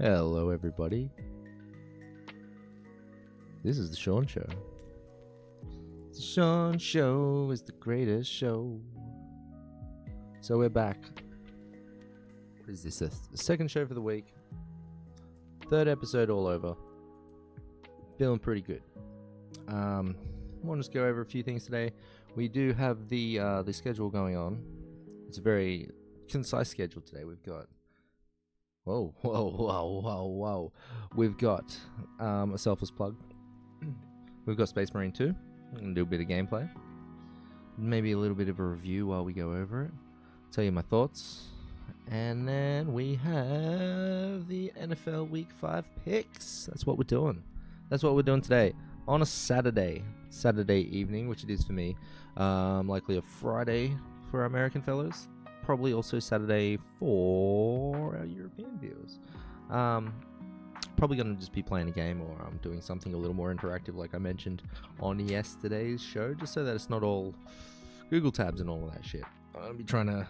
Hello, everybody. This is The Shaun Show. The Shaun Show is the greatest show. So we're back. What is this? The second show for the week. Third episode all over. Feeling pretty good. Want to just go over a few things today. We do have the schedule going on. It's a very concise schedule today. We've got Whoa. We've got a selfless plug. We've got Space Marine 2. I'm going to do a bit of gameplay. Maybe a little bit of a review while we go over it. Tell you my thoughts. And then we have the NFL Week 5 picks. That's what we're doing. That's what we're doing today. On a Saturday evening, which it is for me. Likely a Friday for our American fellows. Probably also Saturday for our European viewers. Probably going to just be playing a game or doing something a little more interactive like I mentioned on yesterday's show, just so that it's not all Google tabs and all of that shit. I'll be trying to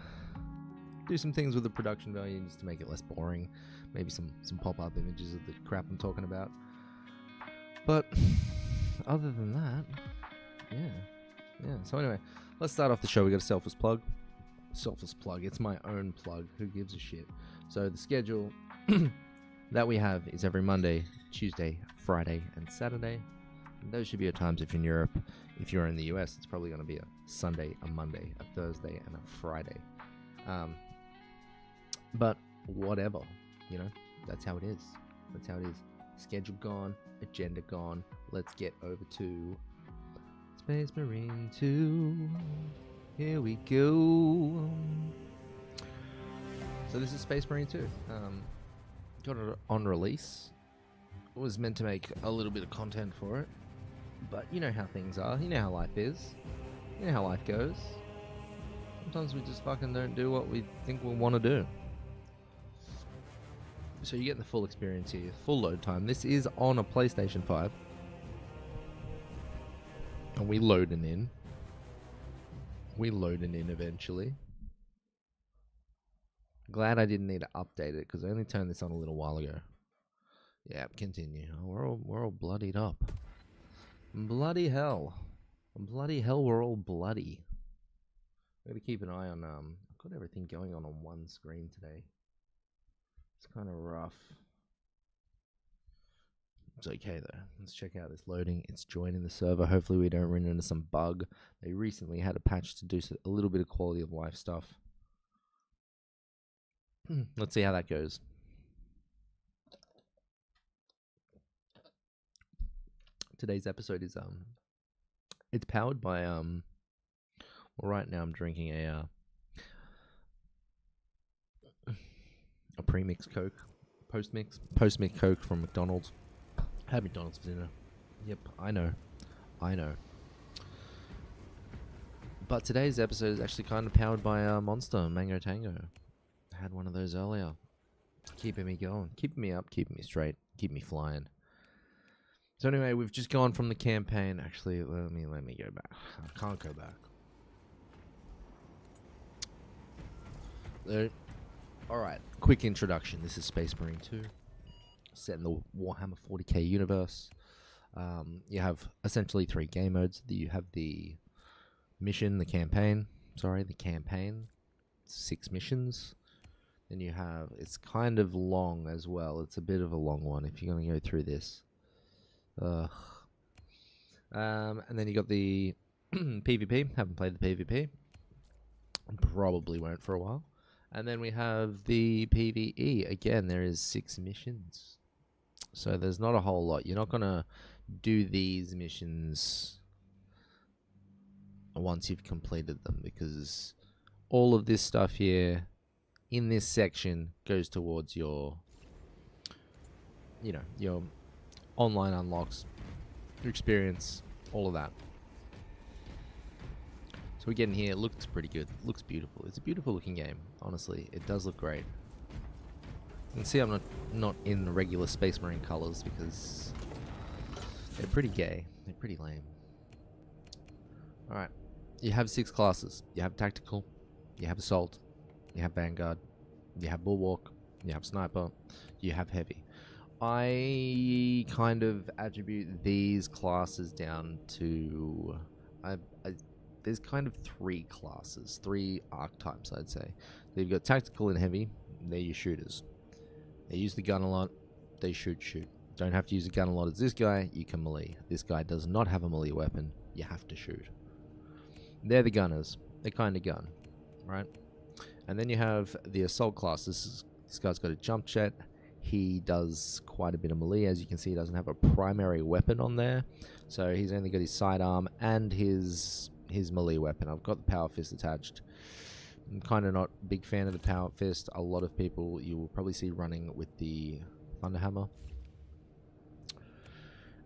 do some things with the production value just to make it less boring. Maybe some pop-up images of the crap I'm talking about. But other than that, yeah. So anyway, let's start off the show. We got a selfless plug. It's my own plug. Who gives a shit? So the schedule that we have is every Monday, Tuesday, Friday, and Saturday. And those should be your times if you're in Europe. If you're in the US, it's probably going to be a Sunday, a Monday, a Thursday, and a Friday. But whatever, that's how it is. Schedule gone, agenda gone. Let's get over to Space Marine 2. Here we go. So this is Space Marine 2. Got it on release. Was meant to make a little bit of content for it. But you know how things are. You know how life is. You know how life goes. Sometimes we just fucking don't do what we think we want to do. So you're getting the full experience here. Full load time. This is on a PlayStation 5. And we loading in. Eventually. Glad I didn't need to update it because I only turned this on a little while ago. Yeah, continue. Oh, we're all bloodied up. Bloody hell, we're all bloody. Gotta keep an eye on. I've got everything going on one screen today. It's kind of rough. It's okay though. Let's check out this loading. It's joining the server. Hopefully we don't run into some bug. They recently had a patch to do a little bit of quality of life stuff. Let's see how that goes. Today's episode is it's powered by well, right now I'm drinking a pre-mix Coke, post-mix Coke from McDonald's. I had McDonald's for dinner. Yep, I know. But today's episode is actually kind of powered by Monster Mango Tango. I had one of those earlier. Keeping me going, keeping me up, keeping me straight, keeping me flying. So anyway, we've just gone from the campaign. Actually, let me go back. I can't go back. Alright, quick introduction. This is Space Marine 2. Set in the Warhammer 40k universe. You have essentially 3 game modes. You have the campaign. 6 missions. Then you have, it's kind of long as well. It's a bit of a long one if you're going to go through this. And then you got the PvP. Haven't played the PvP. Probably won't for a while. And then we have the PvE. Again, there is 6 missions. So there's not a whole lot. You're not going to do these missions once you've completed them, because all of this stuff here in this section goes towards your online unlocks, your experience, all of that. So we're getting here. It looks pretty good. It looks beautiful. It's a beautiful looking game. Honestly, it does look great. You can see I'm not in the regular Space Marine colors because they're pretty gay. They're pretty lame. Alright. You have 6 classes. You have Tactical. You have Assault. You have Vanguard. You have Bulwark. you have sniper, you have heavy. I kind of attribute these classes down to I, I, there's kind of three classes, three archetypes, I'd say. So you've got tactical and heavy. They're your shooters. They use the gun a lot. They shoot. Don't have to use a gun a lot as this guy. You can melee. This guy does not have a melee weapon. You have to shoot. They're the gunners. They're kind of gun, right? And then you have the assault class. This guy's got a jump jet. He does quite a bit of melee. As you can see, he doesn't have a primary weapon on there. So he's only got his sidearm and his melee weapon. I've got the power fist attached. I'm kind of not a big fan of the power fist. A lot of people you will probably see running with the thunderhammer.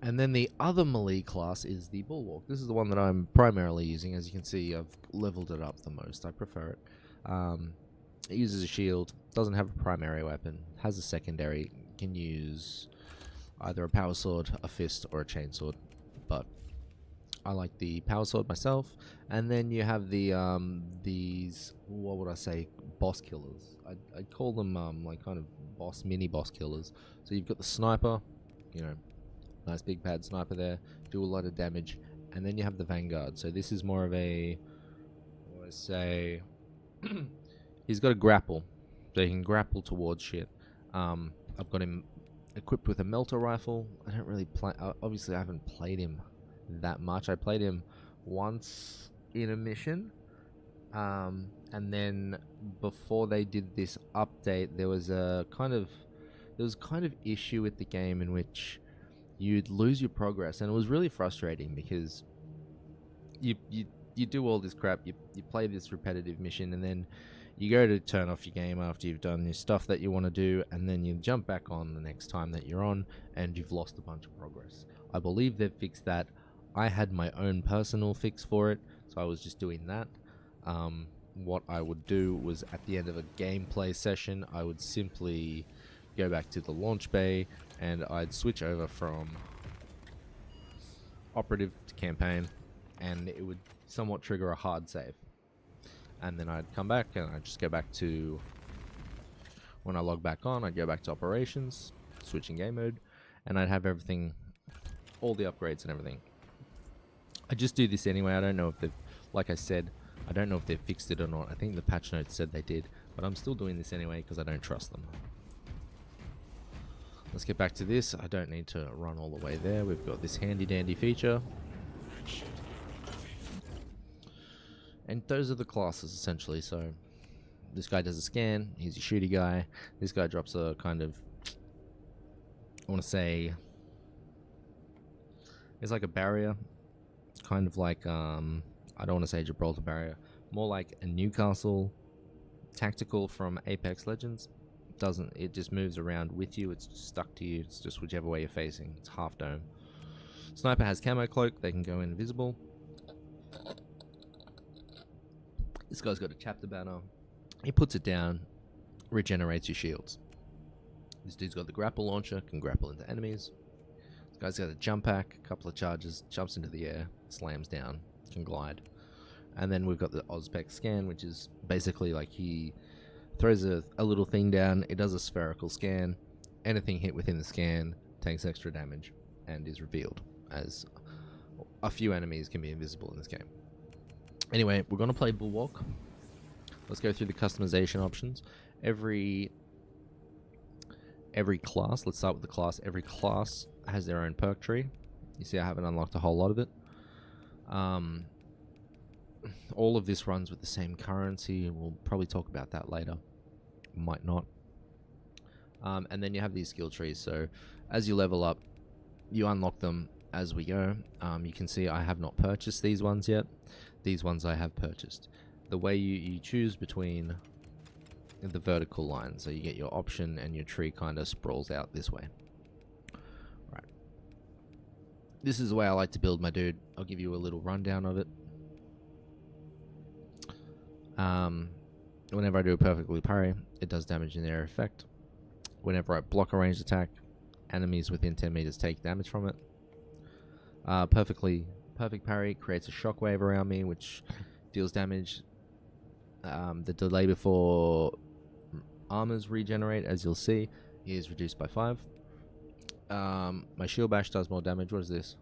And then the other melee class is the bulwark. This is the one that I'm primarily using. As you can see, I've leveled it up the most. I prefer it. It uses a shield, doesn't have a primary weapon, has a secondary, can use either a power sword, a fist, or a chainsword. But I like the power sword myself. And then you have the these, what would I say, boss killers. I'd call them like kind of mini boss killers. So you've got the sniper, you know, nice big pad sniper there, do a lot of damage. And then you have the vanguard. So this is more of a, what would I say, he's got a grapple, so he can grapple towards shit. I've got him equipped with a melter rifle. I don't really play. Obviously, I haven't played him that much. I played him once in a mission, and then before they did this update, there was kind of issue with the game in which you'd lose your progress, and it was really frustrating because you do all this crap. You play this repetitive mission, and then you go to turn off your game after you've done your stuff that you want to do, and then you jump back on the next time that you're on, and you've lost a bunch of progress. I believe they've fixed that. I had my own personal fix for it, so I was just doing that. What I would do was at the end of a gameplay session, I would simply go back to the launch bay, and I'd switch over from operative to campaign, and it would somewhat trigger a hard save. And then I'd come back and I'd just go back to, when I log back on, I'd go back to operations, switching game mode, and I'd have everything, all the upgrades and everything. I just do this anyway. I don't know if they've, like I said, I don't know if they've fixed it or not. I think the patch notes said they did, but I'm still doing this anyway because I don't trust them. Let's get back to this. I don't need to run all the way there. We've got this handy dandy feature. And those are the classes, essentially. So, this guy does a scan. He's a shooty guy. This guy drops a kind of, I want to say, it's like a barrier. Kind of like, I don't want to say Gibraltar barrier. More like a Newcastle tactical from Apex Legends. It just moves around with you. It's just stuck to you. It's just whichever way you're facing. It's half dome. Sniper has camo cloak. They can go invisible. This guy's got a chapter banner. He puts it down, regenerates your shields. This dude's got the grapple launcher, can grapple into enemies. This guy's got a jump pack, a couple of charges, jumps into the air, slams down, can glide. And then we've got the Ozpec scan, which is basically like he throws a little thing down, it does a spherical scan. Anything hit within the scan takes extra damage and is revealed, as a few enemies can be invisible in this game. Anyway, we're going to play Bulwark. Let's go through the customization options. Every class, let's start with the class. Every class has their own perk tree. You see I haven't unlocked a whole lot of it. All of this runs with the same currency. We'll probably talk about that later. Might not. And then you have these skill trees. So as you level up, you unlock them as we go. You can see I have not purchased these ones yet. These ones I have purchased. The way you choose between the vertical line, so you get your option and your tree kind of sprawls out this way. Right. This is the way I like to build my dude. I'll give you a little rundown of it. Whenever I do a perfectly parry, it does damage in the area effect. Whenever I block a ranged attack, enemies within 10 meters take damage from it. Perfect parry creates a shockwave around me, which deals damage. The delay before armors regenerate, as you'll see, is reduced by 5. My shield bash does more damage. What is this?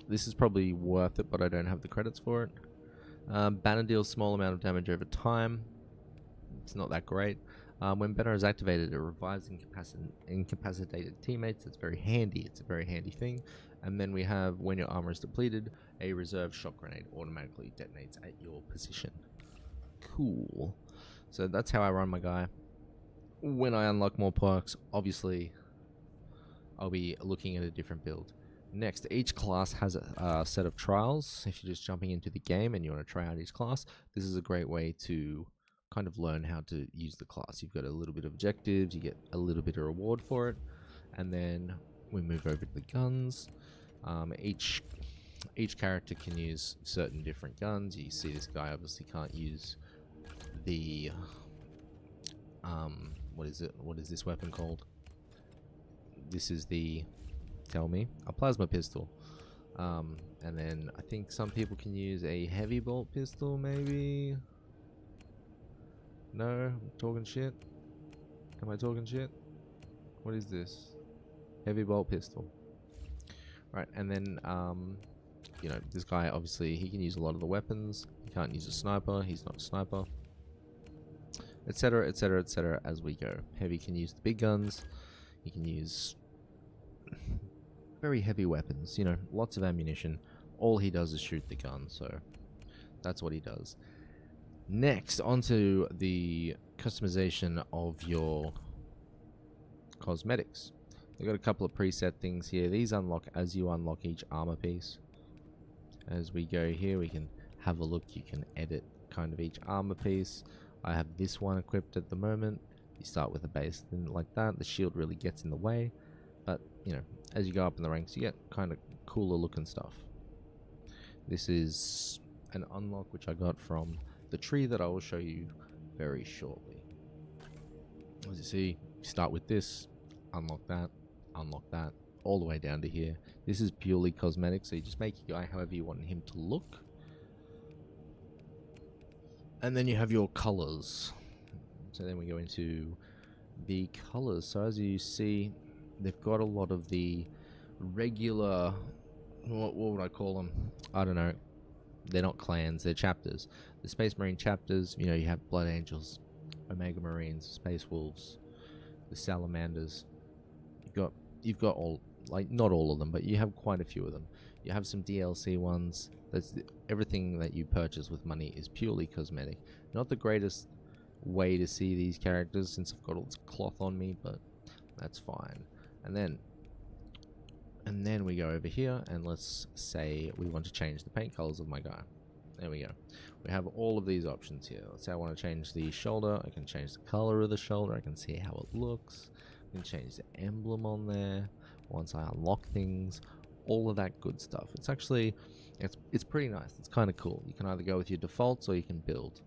This is probably worth it, but I don't have the credits for it. Banner deals small amount of damage over time. It's not that great. When banner is activated, it revives incapacitated teammates. It's very handy. It's a very handy thing. And then we have, when your armor is depleted, a reserve shock grenade automatically detonates at your position. Cool. So that's how I run my guy. When I unlock more perks, obviously, I'll be looking at a different build. Next, each class has a set of trials. If you're just jumping into the game and you want to try out each class, this is a great way to kind of learn how to use the class. You've got a little bit of objectives, you get a little bit of reward for it, and then we move over to the guns. Each character can use certain different guns. You see this guy obviously can't use the what is it? What is this weapon called? This is the, tell me, a plasma pistol. And then I think some people can use a heavy bolt pistol, maybe. No, I'm talking shit. Am I talking shit? What is this? Heavy bolt pistol. Right, and then you know, this guy obviously he can use a lot of the weapons. He can't use a sniper. He's not a sniper. Etc. etc. etc. As we go. Heavy can use the big guns. He can use very heavy weapons. You know, lots of ammunition. All he does is shoot the gun. So that's what he does. Next, onto the customization of your cosmetics. We've got a couple of preset things here. These unlock as you unlock each armor piece. As we go here, we can have a look. You can edit kind of each armor piece. I have this one equipped at the moment. You start with a base thing like that. The shield really gets in the way. But, you know, as you go up in the ranks, you get kind of cooler looking stuff. This is an unlock which I got from the tree that I will show you very shortly. As you see, you start with this, unlock that, all the way down to here. This is purely cosmetic, so you just make your guy however you want him to look. And then you have your colors. So then we go into the colors. So as you see, they've got a lot of the regular, what would I call them? I don't know. They're not clans, they're chapters. The Space Marine chapters, you know, you have Blood Angels, Omega Marines, Space Wolves, the Salamanders. You've got all, like, not all of them, but you have quite a few of them. You have some DLC ones. Everything that you purchase with money is purely cosmetic. Not the greatest way to see these characters since I've got all this cloth on me, but that's fine. And then we go over here and let's say we want to change the paint colors of my guy. There we go. We have all of these options here. Let's say I want to change the shoulder. I can change the color of the shoulder. I can see how it looks. I can change the emblem on there once I unlock things. All of that good stuff. It's actually, it's pretty nice. It's kind of cool. You can either go with your defaults or you can build.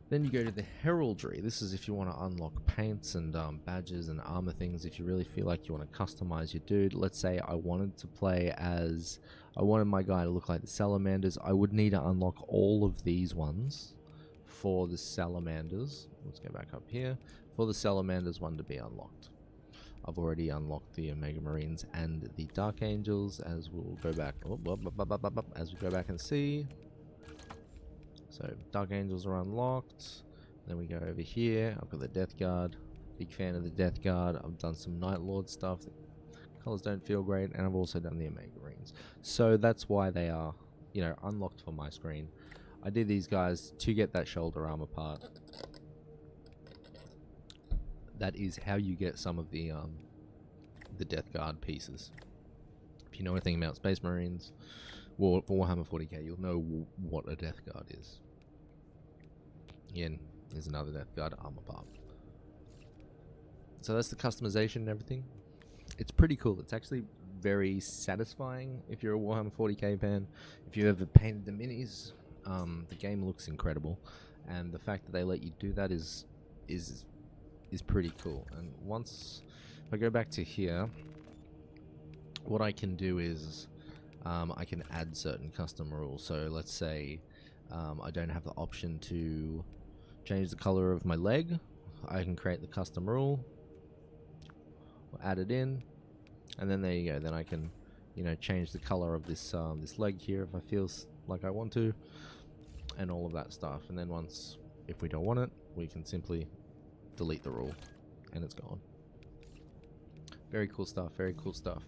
Then you go to the heraldry. This is if you want to unlock paints and badges and armor things. If you really feel like you want to customize your dude. Let's say I wanted to play as, I wanted my guy to look like the salamanders. I would need to unlock all of these ones for the salamanders. Let's go back up here. For the salamanders one to be unlocked. I've already unlocked the Omega Marines and the Dark Angels, as we'll go back, as we go back and see. So Dark Angels are unlocked. Then we go over here. I've got the Death Guard. Big fan of the Death Guard. I've done some Night Lord stuff. The colors don't feel great, and I've also done the Omega Marines. So that's why they are, you know, unlocked for my screen. I did these guys to get that shoulder armor part. That is how you get some of the Death Guard pieces. If you know anything about Space Marines, for Warhammer 40k, you'll know what a Death Guard is. Again, there's another Death Guard armor part. So that's the customization and everything. It's pretty cool. It's actually very satisfying if you're a Warhammer 40k fan. If you ever painted the minis, the game looks incredible, and the fact that they let you do that is pretty cool. And once if I go back to here, what I can do is I can add certain custom rules. So let's say I don't have the option to change the color of my leg. I can create the custom rule, add it in, and then there you go. Then I can, you know, change the color of this this leg here if I feel like I want to, and all of that stuff. And then once, if we don't want it, we can simply delete the rule, and it's gone. Very cool stuff. Very cool stuff.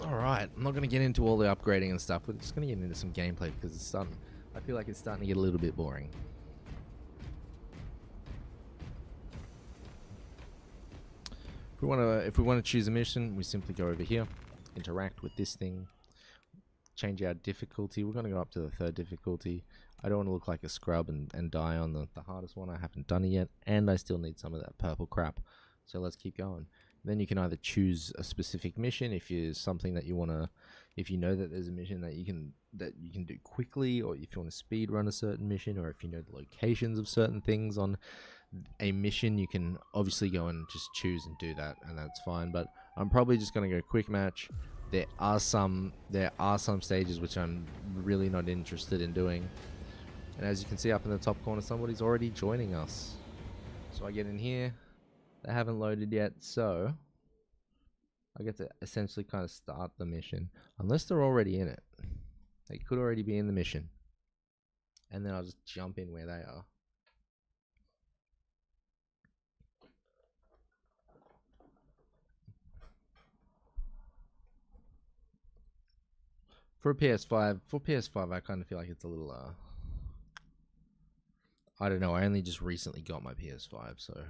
Alright, I'm not going to get into all the upgrading and stuff. We're just going to get into some gameplay because it's starting. I feel like it's starting to get a little bit boring. If we want to choose a mission, we simply go over here, interact with this thing, change our difficulty. We're going to go up to the 3rd difficulty. I don't want to look like a scrub and die on the hardest one. I haven't done it yet, and I still need some of that purple crap. So let's keep going. Then you can either choose a specific mission if you something that you want to, if you know that there's a mission that you can do quickly, or if you want to speed run a certain mission, or if you know the locations of certain things on a mission, you can obviously go and just choose and do that, and that's fine. But I'm probably just going to go quick match. There are some stages which I'm really not interested in doing. And as you can see up in the top corner, somebody's already joining us. So I get in here. They haven't loaded yet, so I get to essentially kind of start the mission. Unless they're already in it. They could already be in the mission. And then I'll just jump in where they are. For PS5, I kind of feel like it's a little, I don't know, I only just recently got my PS5, so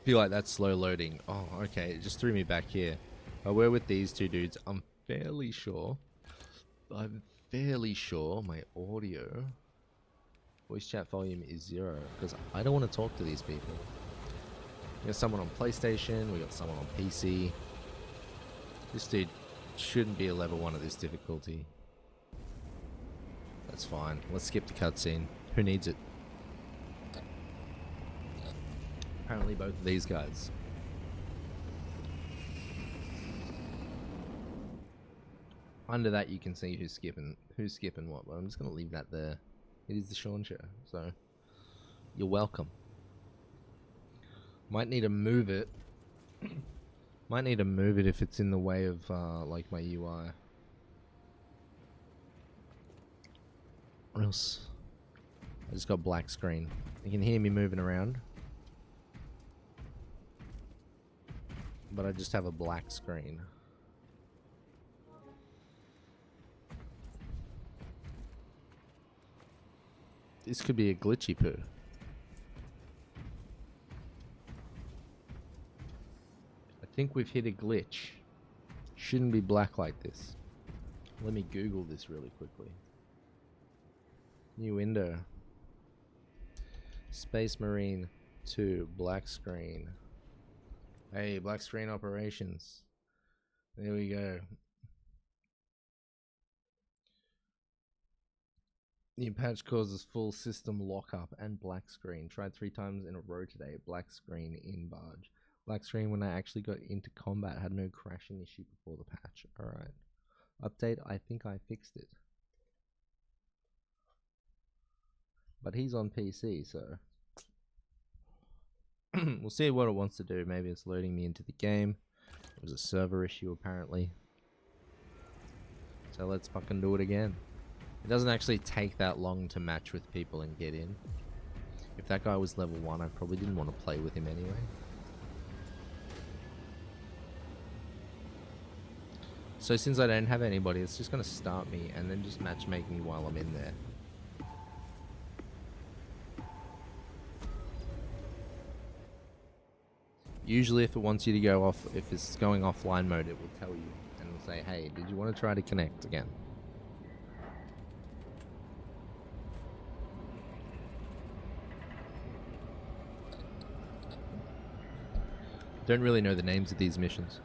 feel like that's slow loading. Oh, okay, it just threw me back here. We're with these two dudes. I'm fairly sure my audio voice chat volume is 0 because I don't want to talk to these people. We got someone on PlayStation, we got someone on PC. This dude shouldn't be a level 1 at this difficulty. That's fine. Let's skip the cutscene. Who needs it? Apparently both of these guys. Under that you can see who's skipping what, but I'm just going to leave that there. It is the Shaun Show, so you're welcome. Might need to move it. Might need to move it if it's in the way of like my UI. What else? I just got black screen. You can hear me moving around, but I just have a black screen. This could be a glitchy poo. I think we've hit a glitch. Shouldn't be black like this. Let me Google this really quickly. New window. Space Marine 2, black screen. Hey, black screen operations. There we go. New patch causes full system lockup and black screen. Tried 3 times in a row today. Black screen in barge. Black screen when I actually got into combat. Had no crashing issue before the patch. Alright. Update, I think I fixed it. But he's on PC, so we'll see what it wants to do. Maybe it's loading me into the game. It was a server issue apparently. So let's fucking do it again. It doesn't actually take that long to match with people and get in. If that guy was level 1, I probably didn't want to play with him anyway. So since I don't have anybody, it's just going to start me and then just matchmake me while I'm in there. Usually if it wants you to go off, if it's going offline mode, it will tell you and it'll say, hey, did you want to try to connect again? Don't really know the names of these missions,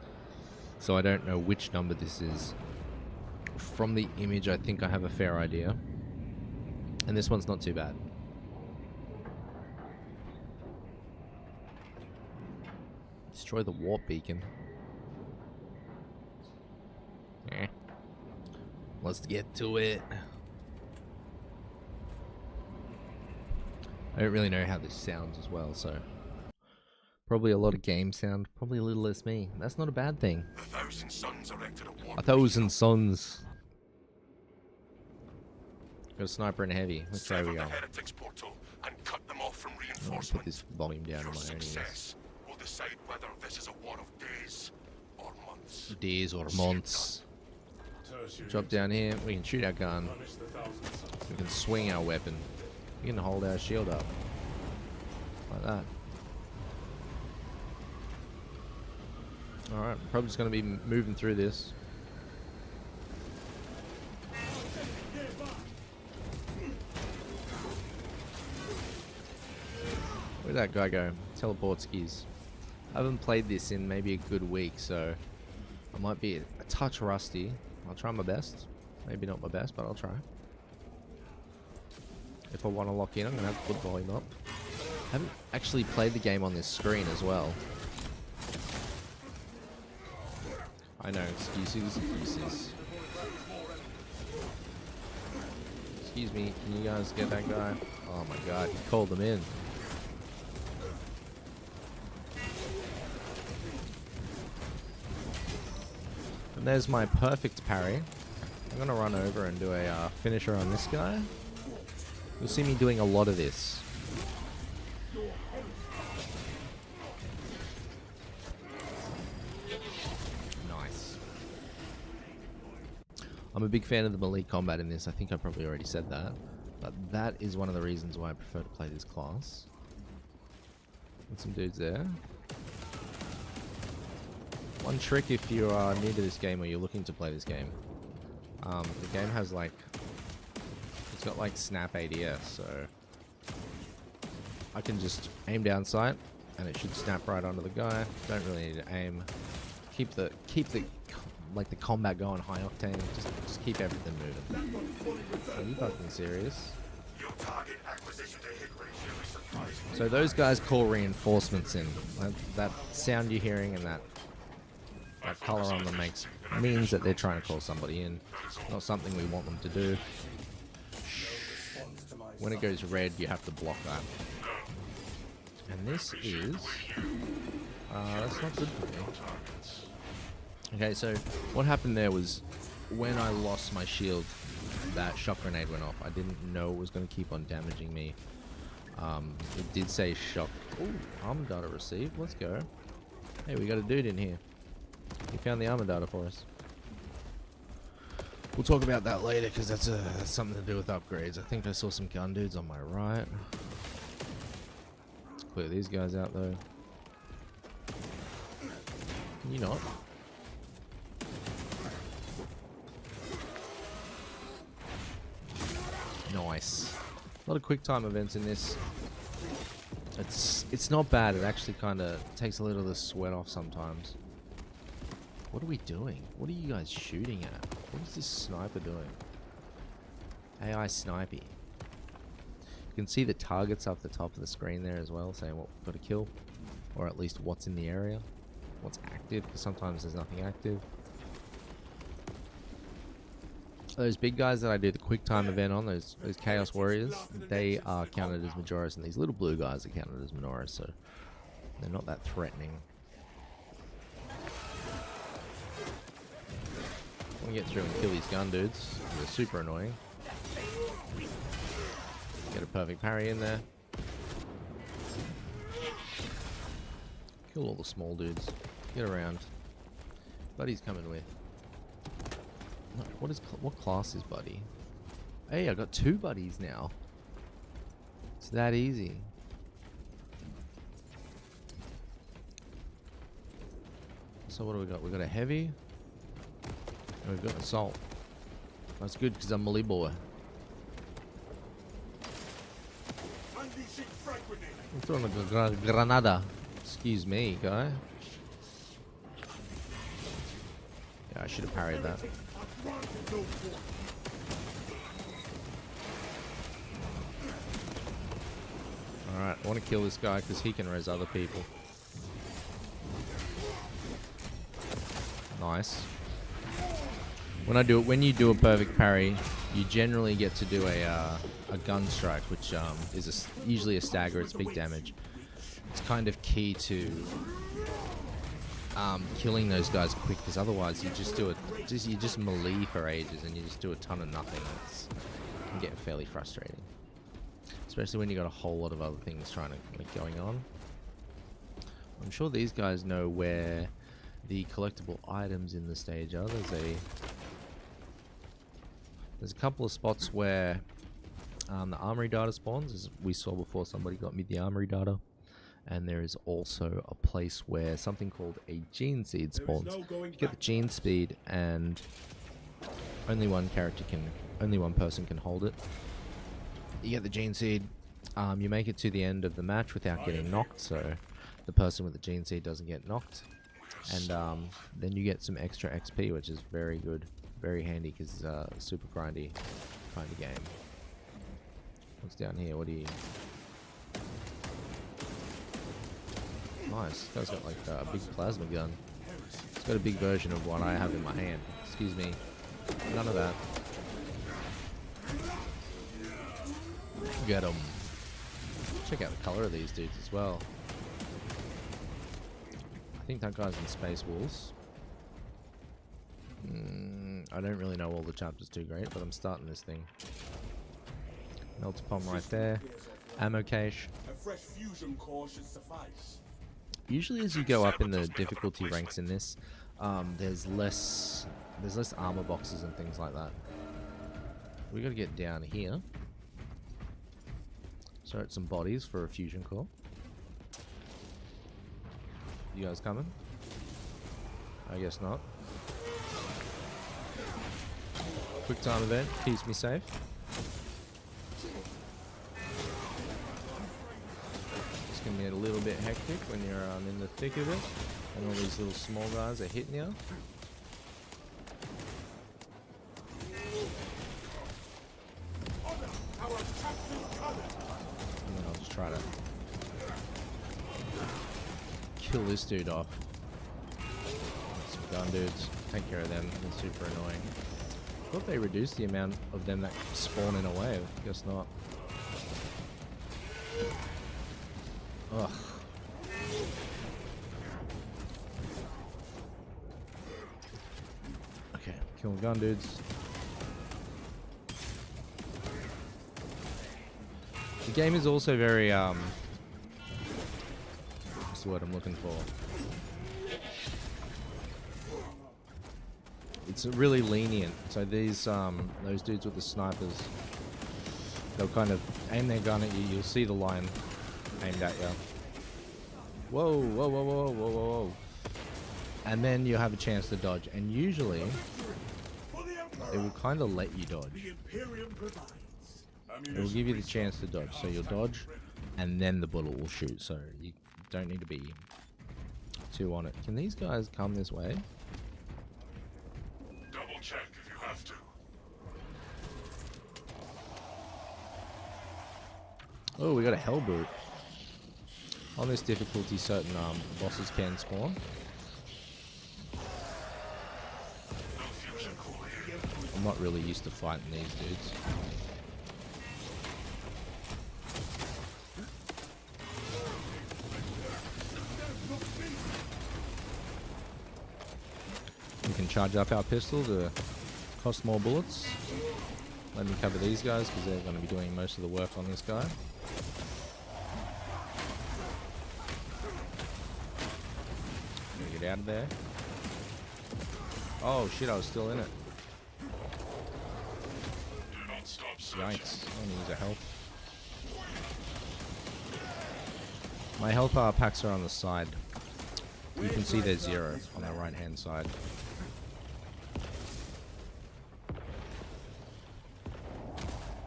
so I don't know which number this is. From the image, I think I have a fair idea. And this one's not too bad. Destroy the warp beacon. Let's get to it. I don't really know how this sounds as well, so probably a lot of game sound, probably a little less me. That's not a bad thing. 1,000 suns erected at one. 1,000 suns. Got a sniper and a heavy. Let's try we go. The heretics portal and cut them off from I'll reinforcement. put this volume down Your on my own ears. success will decide whether this is a war of days or months. Days or months. Drop down here. We can shoot our gun. We can swing our weapon. We can hold our shield up. Like that. Alright, probably just going to be moving through this. Where'd that guy go? Teleport skis. I haven't played this in maybe a good week, so I might be a touch rusty. I'll try my best. Maybe not my best, but I'll try. If I want to lock in, I'm going to have to put volume up. I haven't actually played the game on this screen as well. I know, excuses. Excuse me, can you guys get that guy? Oh my god, he called them in. And there's my perfect parry. I'm gonna run over and do a finisher on this guy. You'll see me doing a lot of this. Nice. I'm a big fan of the melee combat in this. I think I probably already said that. But that is one of the reasons why I prefer to play this class. Got some dudes there. One trick if you are new to this game or you're looking to play this game. The game has like... It's got like snap ADS, so... I can just aim down sight and it should snap right onto the guy. Don't really need to aim. Keep the like the combat going high octane. Just keep everything moving. Are you fucking serious? So those guys call reinforcements in. That sound you're hearing and that color on them means that they're trying to call somebody in. Not something we want them to do. When it goes red, you have to block that. And this is... that's not good for me. Okay, so what happened there was when I lost my shield, that shock grenade went off. I didn't know it was going to keep on damaging me. It did say shock. Ooh, armor data received. Let's go. Hey, we got a dude in here. He found the armor data for us. We'll talk about that later because that's something to do with upgrades. I think I saw some gun dudes on my right. Let's clear these guys out though. Can you not? Nice. A lot of quick time events in this. It's not bad. It actually kind of takes a little of the sweat off sometimes. What are we doing? What are you guys shooting at? What is this sniper doing? AI snipey. You can see the targets up the top of the screen there as well, saying what we've got to kill, or at least what's in the area, what's active, because sometimes there's nothing active. Those big guys that I do the quick time event on, those Chaos Warriors, they are counted as Majoras, and these little blue guys are counted as Minoras, so they're not that threatening. I want to get through and kill these gun dudes. They're super annoying. Get a perfect parry in there. Kill all the small dudes. Get around. Buddy's coming with. What class is Buddy? Hey, I got 2 buddies now. It's that easy. So what do we got? We got a heavy. And we've got assault. That's good because I'm melee boy. I'm throwing a granada. Excuse me, guy. Yeah, I should have parried that. Alright, I want to kill this guy because he can res other people. When you do a perfect parry, you generally get to do a gun strike, which is usually a stagger. It's big damage. It's kind of key to killing those guys quick, because otherwise you just melee for ages and you just do a ton of nothing. It can get fairly frustrating, especially when you got a whole lot of other things going on. I'm sure these guys know where the collectible items in the stage are. There's a couple of spots where the armory data spawns, as we saw before. Somebody got me the armory data. And there is also a place where something called a gene seed spawns. You get the gene seed, and only one person can hold it. You get the gene seed. You make it to the end of the match without getting knocked, so the person with the gene seed doesn't get knocked. And then you get some extra XP, which is very good, very handy, because it's a super grindy kind of game. What's down here? What do you... Nice. This guy's got like a big plasma gun. It's got a big version of what I have in my hand. Excuse me. None of that. Get them. Check out the color of these dudes as well. I think that guy's in Space Wolves. I don't really know all the chapters too great, but I'm starting this thing. Melter Bomb right there. Ammo cache. A fresh fusion core should suffice. Usually as you go up in the difficulty ranks in this, there's less armor boxes and things like that. We gotta get down here. Start some bodies for a fusion core. You guys coming? I guess not. Quick time event keeps me safe. Can get a little bit hectic when you're in the thick of it, and all these little small guys are hitting you. And then I'll just try to kill this dude off. Some gun dudes, take care of them. They're super annoying. I thought they reduced the amount of them that spawn in a wave. Guess not. Ugh. Okay, killing gun dudes. The game is also very what's the word I'm looking for? It's really lenient. So these those dudes with the snipers, they'll kind of aim their gun at you. You'll see the line aimed at you. Whoa, whoa, whoa, whoa, whoa, whoa, whoa. And then you have a chance to dodge. And usually, it will kind of let you dodge. It will give you the chance to dodge. So you'll dodge, and then the bullet will shoot. So you don't need to be too on it. Can these guys come this way? Double check if you have to. Oh, we got a hell boot. On this difficulty, certain bosses can spawn. I'm not really used to fighting these dudes. We can charge up our pistol to cost more bullets. Let me cover these guys because they're going to be doing most of the work on this guy. Get out of there. Oh shit, I was still in it. Yikes. I'm gonna use a health. My health bar packs are on the side. You can see there's 0 on our right hand side.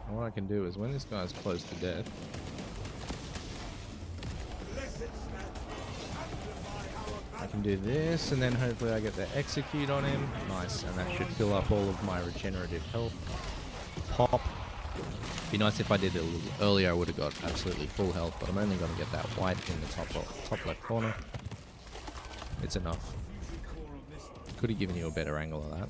And what I can do is when this guy's close to death, I can do this, and then hopefully I get the execute on him. Nice, and that should fill up all of my regenerative health. Pop. Be nice if I did it a little earlier. I would have got absolutely full health, but I'm only going to get that white in the top left corner. It's enough. Could have given you a better angle of that.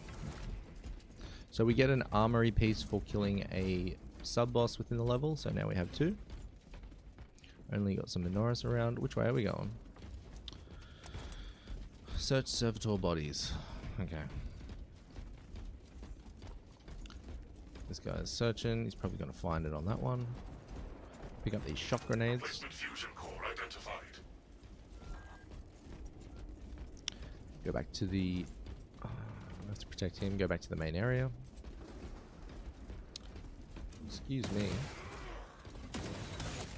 So we get an armory piece for killing a sub-boss within the level, so now we have 2. Only got some Minoris around. Which way are we going? Search servitor bodies. Okay. This guy's searching. He's probably going to find it on that one. Pick up these shock grenades. Replacement fusion core identified. Go back to the... I have to protect him. Go back to the main area. Excuse me.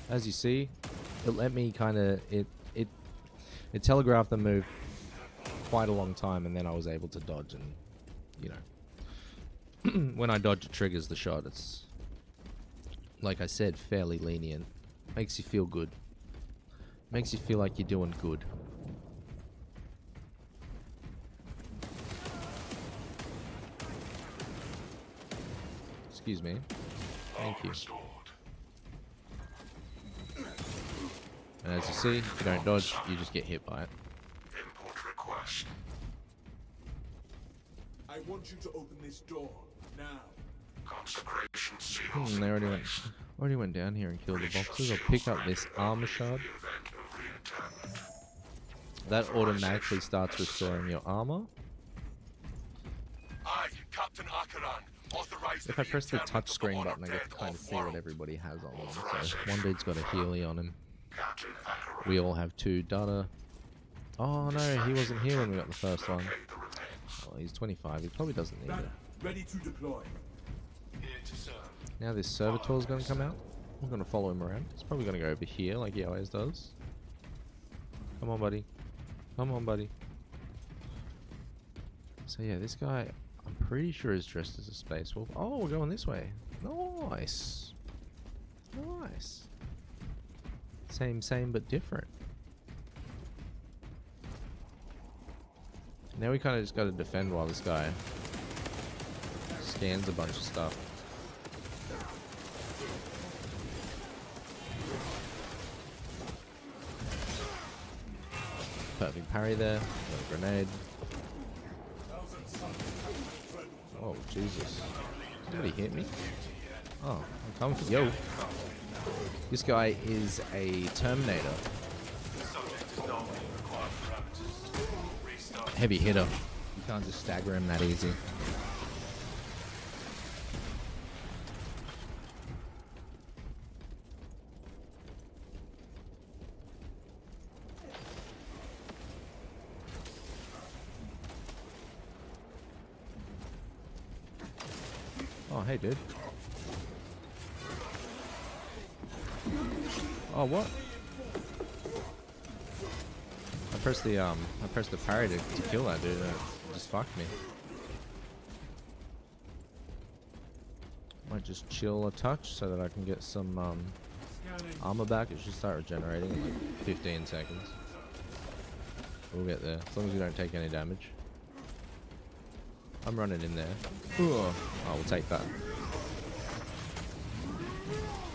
As you see, it let me kind of... It telegraphed the move quite a long time, and then I was able to dodge, and, you know... when I dodge, it triggers the shot. It's, like I said, fairly lenient. Makes you feel good. Makes you feel like you're doing good. Excuse me. Thank you. And as you see, if you don't dodge, you just get hit by it. Import request. I want you to open this door now. Consecration seals. They already went down here and killed the boxes. I'll pick up this armor shard. That automatically starts restoring your armor. I, Captain Akaran, authorize If I press the touch screen button, I get to kind of see what everybody has on them. So one dude's got a Healy on him. We all have 2 data. Oh no, he wasn't here when we got the first one. Oh, he's 25. He probably doesn't need it. Ready to deploy. Now this servitor's going to come out. I'm going to follow him around. He's probably going to go over here like he always does. Come on, buddy. Come on, buddy. So yeah, this guy, I'm pretty sure is dressed as a space wolf. Oh, we're going this way. Nice. Nice. Same, but different. Now we kind of just got to defend while this guy scans a bunch of stuff. Perfect parry there. Got a grenade. Oh, Jesus. Somebody hit me? Oh, I'm coming for yo. This guy is a Terminator. Heavy hitter. You can't just stagger him that easy. Oh, hey, dude. Oh, what? I pressed the parry to kill that dude. It just fucked me. Might just chill a touch so that I can get some armor back. It should start regenerating in like 15 seconds. We'll get there, as long as we don't take any damage. I'm running in there. Ooh. Oh, we'll take that.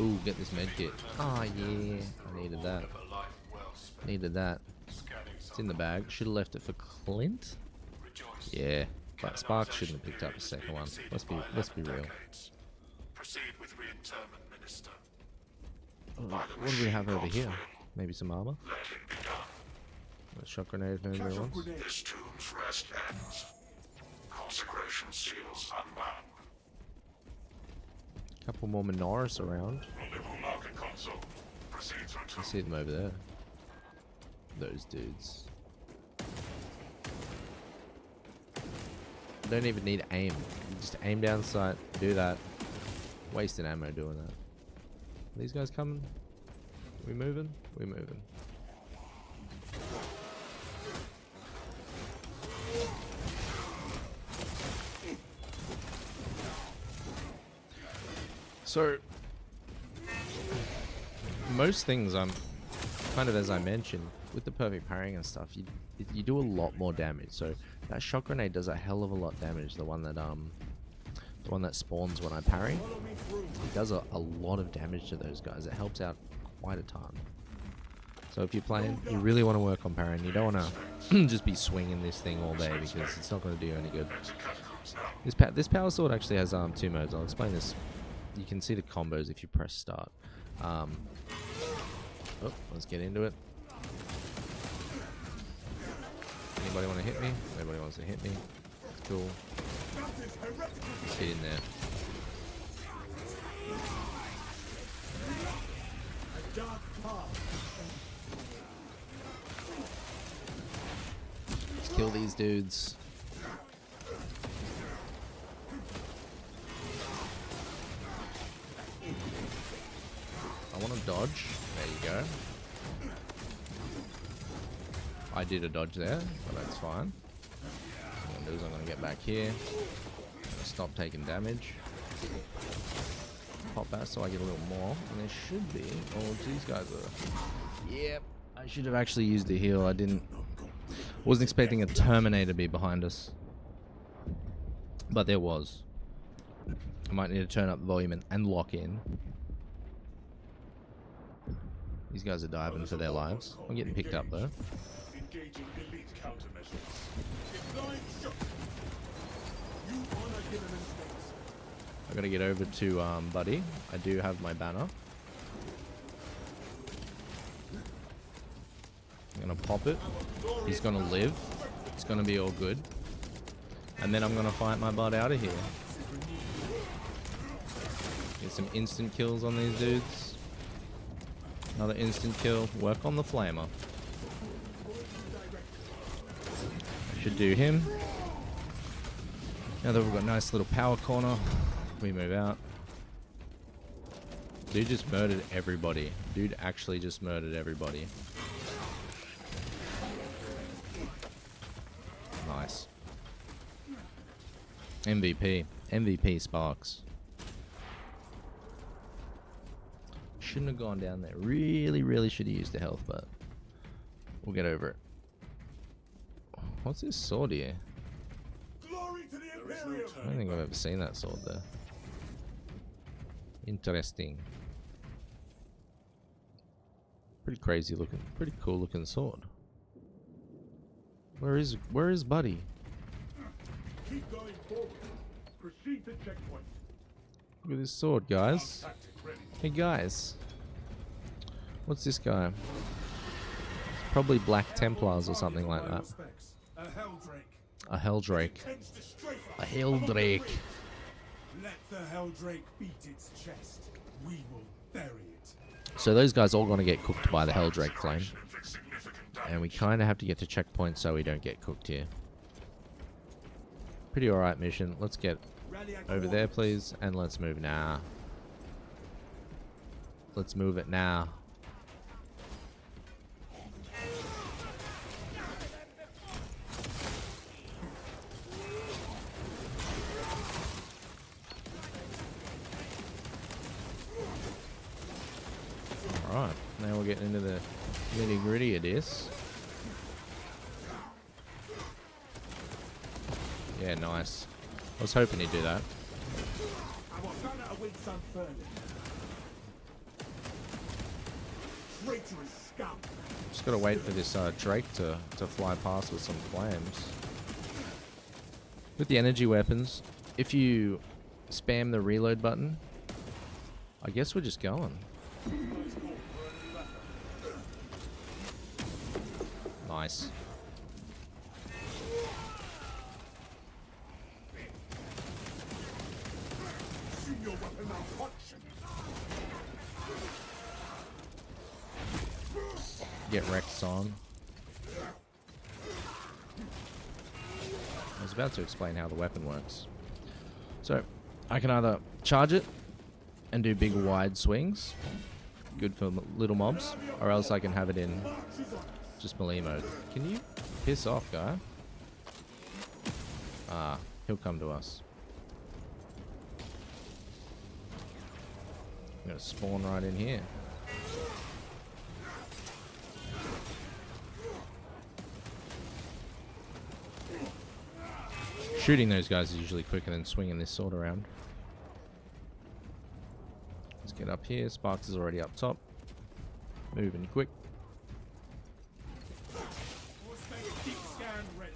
Ooh, get this med kit. Oh yeah, I needed that. Needed that. It's in the bag. Should have left it for Clint. Yeah, but Spark shouldn't have picked up the second one. Let's be real. Proceed with reinterment, Minister. What do we have over here? Maybe some armor. Let it be done. A shot grenade if anybody wants. This tomb's rest ends. Consecration seals unbound. Couple more Minoris around. Rendezvous market console. Proceed through I see them over there. Those dudes. Don't even need aim. You just aim down sight, do that. Wasting ammo doing that. Are these guys coming? We moving? We moving. So, most things I'm kind of, as I mentioned, with the perfect parrying and stuff, you do a lot more damage. So that shock grenade does a hell of a lot of damage. The one that spawns when I parry, it does a lot of damage to those guys. It helps out quite a ton. So if you're playing, you really want to work on parrying. You don't want to just be swinging this thing all day because it's not going to do you any good. Catacombs now. This power sword actually has 2 modes. I'll explain this. You can see the combos if you press start. Oh, let's get into it. Anybody want to hit me? Nobody wants to hit me. Cool. Let's get in there. Let's kill these dudes. I want to dodge. There you go. I did a dodge there, but that's fine. What I'm going to do is I'm going to get back here. I'm going to stop taking damage. Pop that so I get a little more. And there should be... Oh, these guys are... Yep. I should have actually used the heal. I didn't... Wasn't expecting a Terminator to be behind us. But there was. I might need to turn up the volume and lock in. These guys are diving for their lives. I'm getting picked up though. Engaging elite countermeasures. Deploying shock. You honor given instincts. I gotta get over to Buddy. I do have my banner. I'm gonna pop it. He's gonna live. It's gonna be all good. And then I'm gonna fight my butt out of here. Get some instant kills on these dudes. Another instant kill. Work on the flamer. Should do him. Now that we've got a nice little power corner, we move out. Dude just murdered everybody. Dude actually just murdered everybody. Nice. MVP. MVP Sparks. Shouldn't have gone down there. Really should have used the health, but we'll get over it. What's this sword here? Glory to the Imperium. I don't think I've ever seen that sword there. Interesting. Pretty crazy looking, pretty cool looking sword. Where is Buddy? Keep going forward. Proceed to checkpoint. Look at this sword, guys. Tactic ready. Hey guys. What's this guy? Probably Black Templars or something like that. A Helldrake. A Helldrake. Tends to strafe A us. Helldrake. Let the Helldrake beat its chest. We will bury it. So those guys all gonna get cooked by the Helldrake flame. And we kinda have to get to checkpoint so we don't get cooked here. Pretty alright mission. Let's get over there please, and let's move now. Let's move it now. Alright, now we're getting into the nitty gritty of this. Yeah, nice. I was hoping he'd do that. Our banner awaits unfurled. Traitorous scum. Just gotta wait for this Drake to fly past with some flames. With the energy weapons, if you spam the reload button, I guess we're just going. Nice. Assume your weapon malfunction. Get wrecked, son. I was about to explain how the weapon works. So, I can either charge it and do big wide swings, good for little mobs, or else I can have it in just melee mode. Can you piss off, guy? Ah, he'll come to us. I'm gonna spawn right in here. Shooting those guys is usually quicker than swinging this sword around. Let's get up here. Sparks is already up top. Moving quick. Deep scan ready.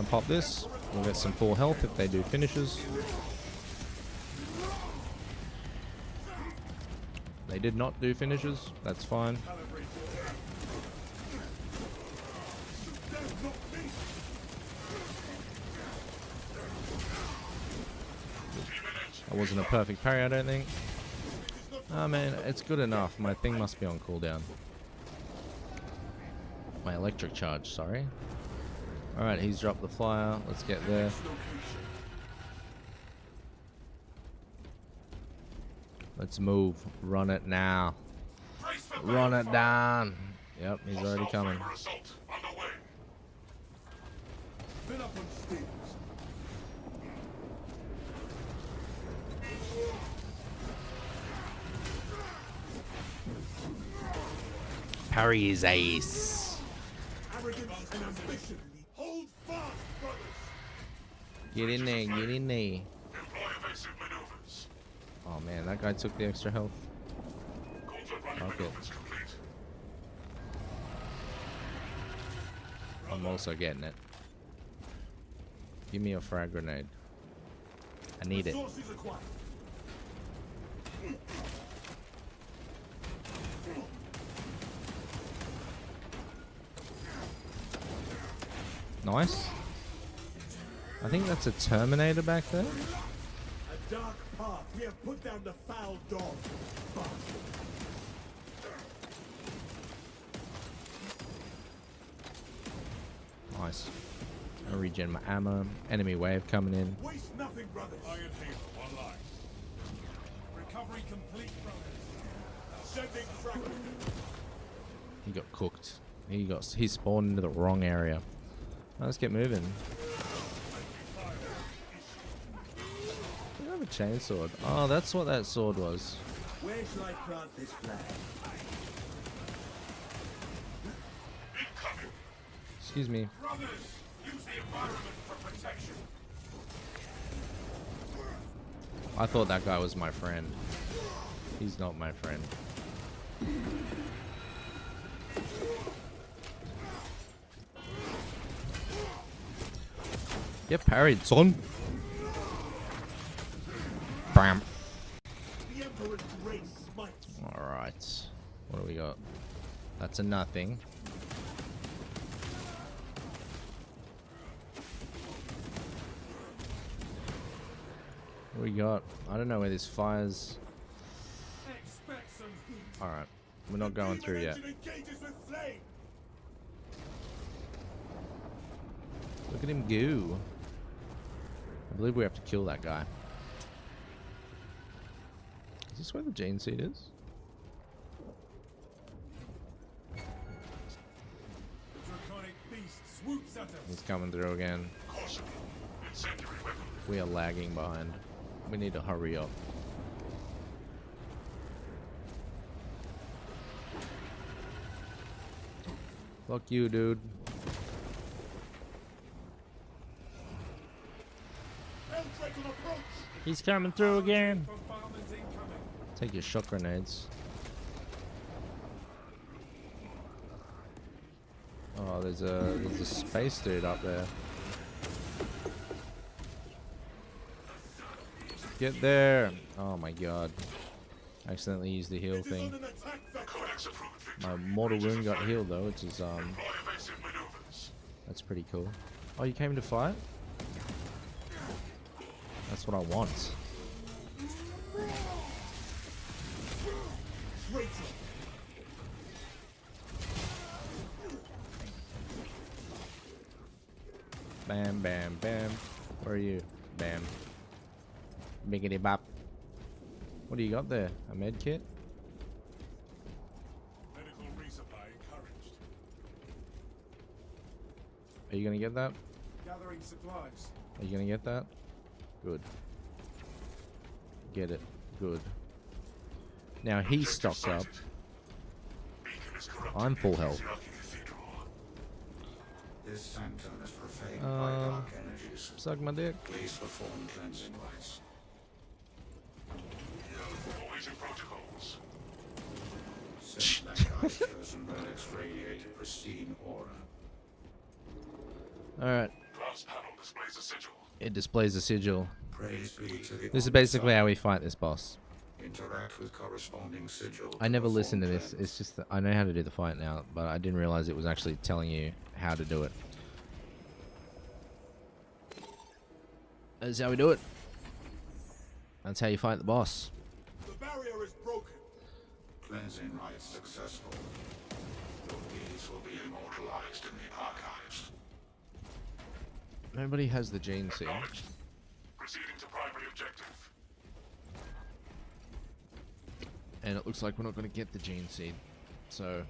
pop this. We'll get some full health if they do finishes. They did not do finishes. That's fine. That wasn't a perfect parry, I don't think. Oh man, it's good enough. My thing must be on cooldown. My electric charge, sorry. Alright, he's dropped the flyer. Let's get there. Let's move. Run it now. Run it down. Yep, he's already coming. Parry is ace. Get in there, get in there. Oh man, that guy took the extra health. Okay. I'm also getting it. Give me a frag grenade. I need it. Nice. I think that's a Terminator back there. A dark path. We have put down the foul dog. Nice. I regen my ammo. Enemy wave coming in. Waste nothing, brothers. Iron Halo, one life. Recovery complete, brothers. Sending fragment. He got cooked. He spawned into the wrong area. Let's get moving. I have a chainsword. Oh, that's what that sword was. Where shall I plant this flag? Excuse me. Brothers, use the environment for protection. I thought that guy was my friend. He's not my friend. Get parried, son. Bam. Alright. What do we got? That's a nothing. What do we got? I don't know where this fire's. Alright. We're not going through yet. Look at him go. I believe we have to kill that guy. Is this where the gene seed is? He's coming through again. We are lagging behind. We need to hurry up. Fuck you, dude. He's coming through again. Take your shock grenades. Oh, there's a space dude up there. Get there! Oh my god. I accidentally used the heal thing. My mortal wound got healed though, which is that's pretty cool. Oh, you came to fight? That's what I want. Bam, bam, bam. Where are you? Bam. Biggity bop. What do you got there? A med kit? Medical resupply encouraged. Are you gonna get that? Gathering supplies. Are you gonna get that? Good. Get it. Good. Now he's stocked up. I'm full health. This sanctum is profaned by dark energies. Suck my dick. Please perform cleansing rites. Always in protocols. Synthetic icons and relics radiate a pristine aura. Alright. Glass panel displays a sigil. It displays a sigil. Praise be to the This is basically how we fight this boss. interact with corresponding sigil. I never perform listened to this. tasks. It's just that I know how to do the fight now, but I didn't realize it was actually telling you how to do it. That's how we do it. That's how you fight the boss. The barrier is broken. Cleansing rites successful. Your deeds will be immortalized in the archives. Nobody has the gene seed. Acknowledged. Proceeding to primary objective. And it looks like we're not going to get the gene seed. So,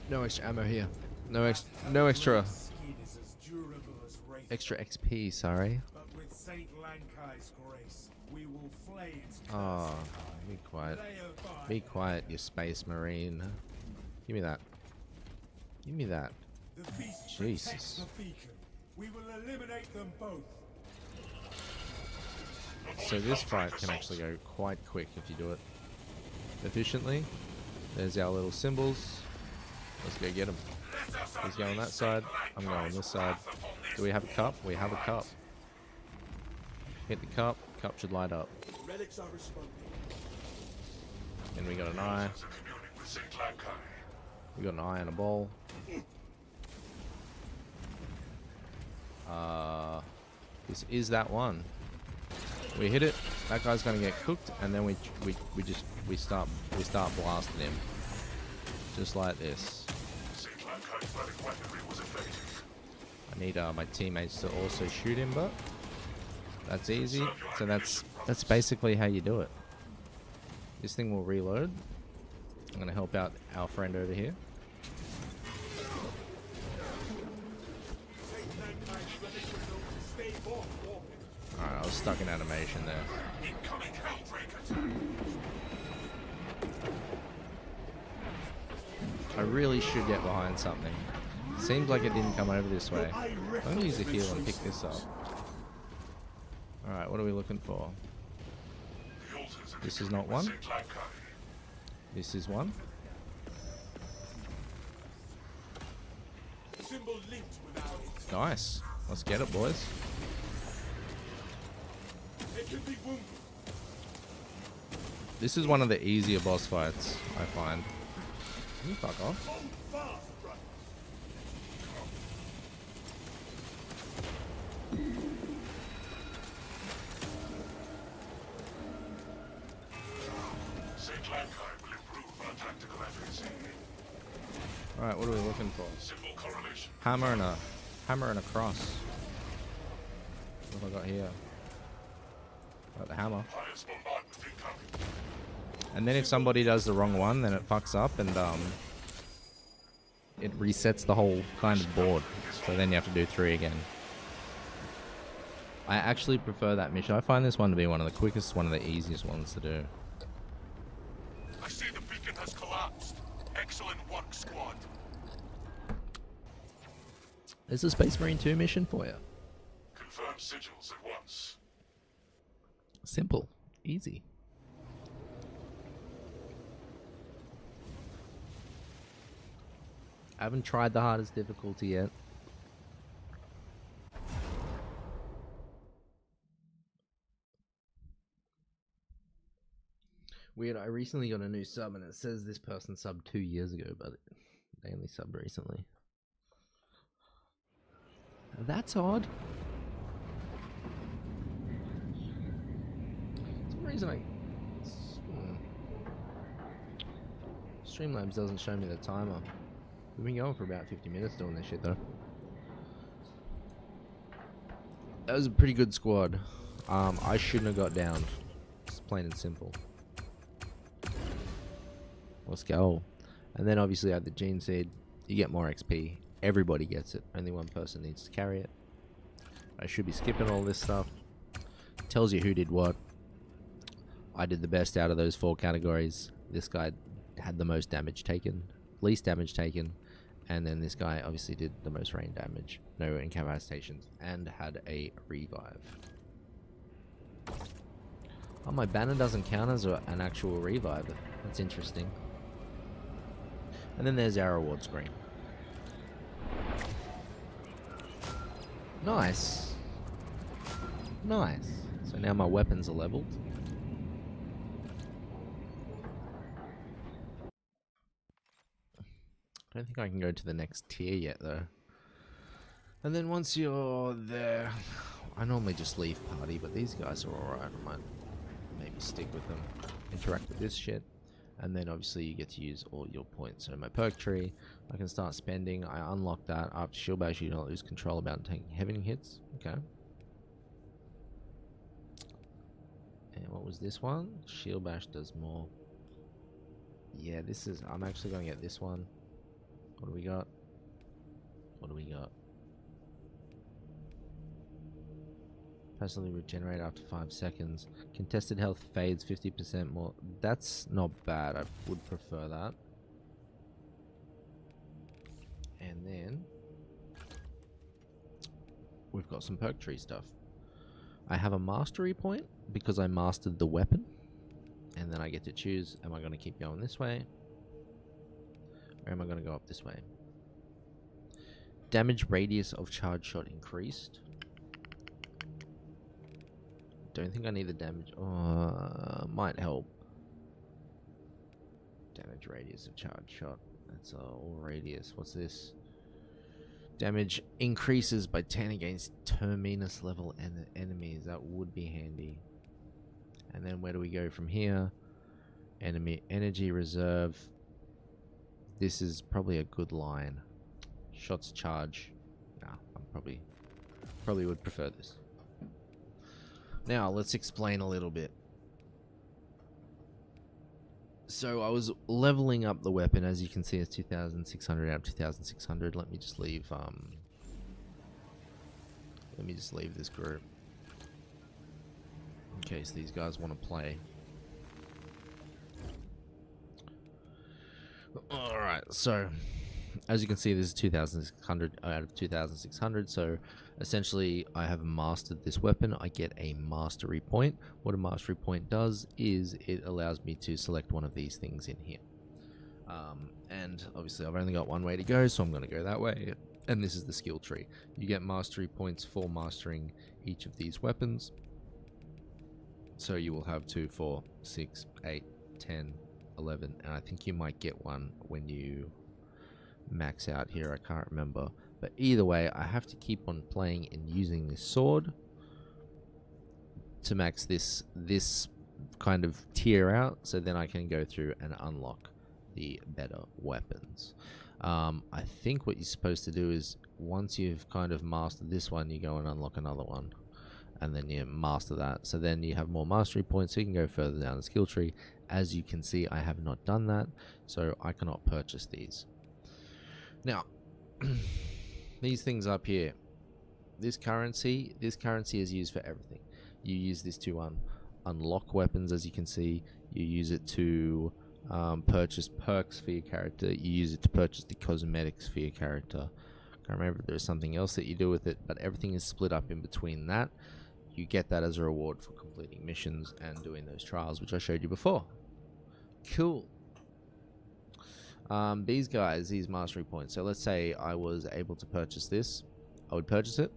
no extra ammo here. No extra Skin is as durable as wraith, extra XP, sorry. but with Saint Lankai's grace, we will flay its Oh, curse. be quiet. Lay abide. Be quiet, you space marine. Give me that. Give me that. The beast Jesus. protects the beacon. We will eliminate them both. So this fight can actually go quite quick if you do it efficiently. There's our little symbols. Let's go get them. He's going that side. I'm going this side. Do we have a cup? We have a cup. Hit the cup. Cup should light up. Relics are responding. And we got an eye. As a communing with Saint Lankai. We got an eye and a bowl. This is that one. We hit it. That guy's gonna get cooked, and then we start blasting him, just like this. Saint Lankai's relic weaponry was effective. I need my teammates to also shoot him, but that's easy. So that's basically how you do it. This thing will reload. I'm gonna help out our friend over here. Saint Lankai's relics were known to stay off warping. Alright, I was stuck in animation there. Incoming Hellbreaker. I really should get behind something. Seems like it didn't come over this way. I'm gonna use a heal and pick this up. Alright, what are we looking for? The altars are This is communing not with one. Saint Lankai. This is one. Symbol linked with ours. Nice. Let's get it, boys. It can be wounded. This is one of the easier boss fights, I find. Can you fuck off? Hold fast, brother. Saint Lankai will improve our tactical efficacy. Alright, what are we looking for? Symbol correlation. Hammer and a cross. What have I got here? Got the hammer. Highest bombardment incoming. And then if somebody does the wrong one, then it fucks up and it resets the whole kind of board. So then you have to do 3 again. I actually prefer that mission. I find this one to be one of the quickest, one of the easiest ones to do. I see the beacon has collapsed. Excellent work, squad. There's a Space Marine 2 mission for you. Confirm sigils at once. Simple. Easy. I haven't tried the hardest difficulty yet. Weird, I recently got a new sub and it says this person subbed 2 years ago, but they only subbed recently. That's odd. For some reason Streamlabs doesn't show me the timer. We've been going for about 50 minutes doing this shit though. That was a pretty good squad. I shouldn't have got down. Just plain and simple. Let's go. And then obviously at the gene seed, you get more XP. Everybody gets it. Only one person needs to carry it. I should be skipping all this stuff. Tells you who did what. I did the best out of those 4 categories. This guy had the most damage taken, least damage taken, and then this guy obviously did the most rain damage, no incapacitations, and had a revive. Oh, my banner doesn't count as an actual revive. That's interesting. And then there's our reward screen. Nice. Nice. So now my weapons are leveled. I don't think I can go to the next tier yet though. And then once you're there, I normally just leave party, but these guys are alright. I might maybe stick with them, interact with this shit. And then obviously you get to use all your points. So my perk tree, I can start spending. I unlock that. After shield bash, you don't lose control about taking heavy hits. Okay. And what was this one? Shield bash does more. Yeah, this is... I'm actually going to get this one. What do we got? What do we got? Personally regenerate after 5 seconds. Contested health fades 50% more. That's not bad. I would prefer that. And then we've got some perk tree stuff. I have a mastery point because I mastered the weapon. And then I get to choose, am I going to keep going this way? Or am I going to go up this way? Damage radius of charge shot increased. Don't think I need the damage. Might help. Damage radius of charge shot. That's all radius. What's this? Damage increases by 10 against terminus level and enemies. That would be handy. And then where do we go from here? Enemy energy reserve. This is probably a good line. Shots charge. Nah, I'm probably would prefer this. Now, let's explain a little bit. So, I was leveling up the weapon. As you can see, it's 2,600 out of 2,600. Let me just leave, this group. In case these guys want to play. Alright, so... As you can see, this is 2,600 out of 2,600, so essentially I have mastered this weapon. I get a mastery point. What a mastery point does is it allows me to select one of these things in here. And obviously I've only got one way to go, so I'm going to go that way. And this is the skill tree. You get mastery points for mastering each of these weapons. So you will have 2, 4, 6, 8, 10, 11, and I think you might get one when you... max out here. I can't remember, but either way I have to keep on playing and using this sword to max this kind of tier out, so then I can go through and unlock the better weapons. I think what you're supposed to do is once you've kind of mastered this one, you go and unlock another one, and then you master that, so then you have more mastery points, so you can go further down the skill tree. As you can see, I have not done that, so I cannot purchase these. Now, these things up here, this currency is used for everything. You use this to unlock weapons, as you can see. You use it to purchase perks for your character. You use it to purchase the cosmetics for your character. I can't remember if there's something else that you do with it, but everything is split up in between that. You get that as a reward for completing missions and doing those trials, which I showed you before. Cool. These guys, these mastery points. So let's say I was able to purchase this. I would purchase it.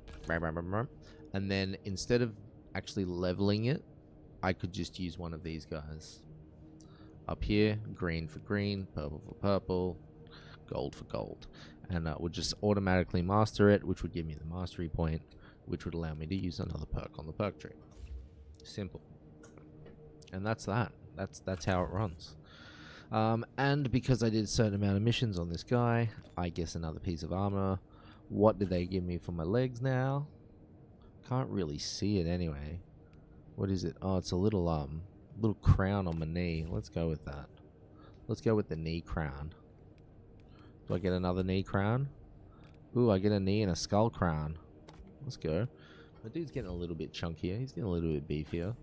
And then instead of actually leveling it, I could just use one of these guys. Up here, green for green, purple for purple, gold for gold. And I would just automatically master it, which would give me the mastery point, which would allow me to use another perk on the perk tree. Simple. And that's that. That's how it runs. And because I did a certain amount of missions on this guy, I guess another piece of armor. What did they give me for my legs now? Can't really see it anyway. What is it? Oh, it's a little crown on my knee. Let's go with that. Let's go with the knee crown. Do I get another knee crown? Ooh, I get a knee and a skull crown. Let's go. My dude's getting a little bit chunkier. He's getting a little bit beefier.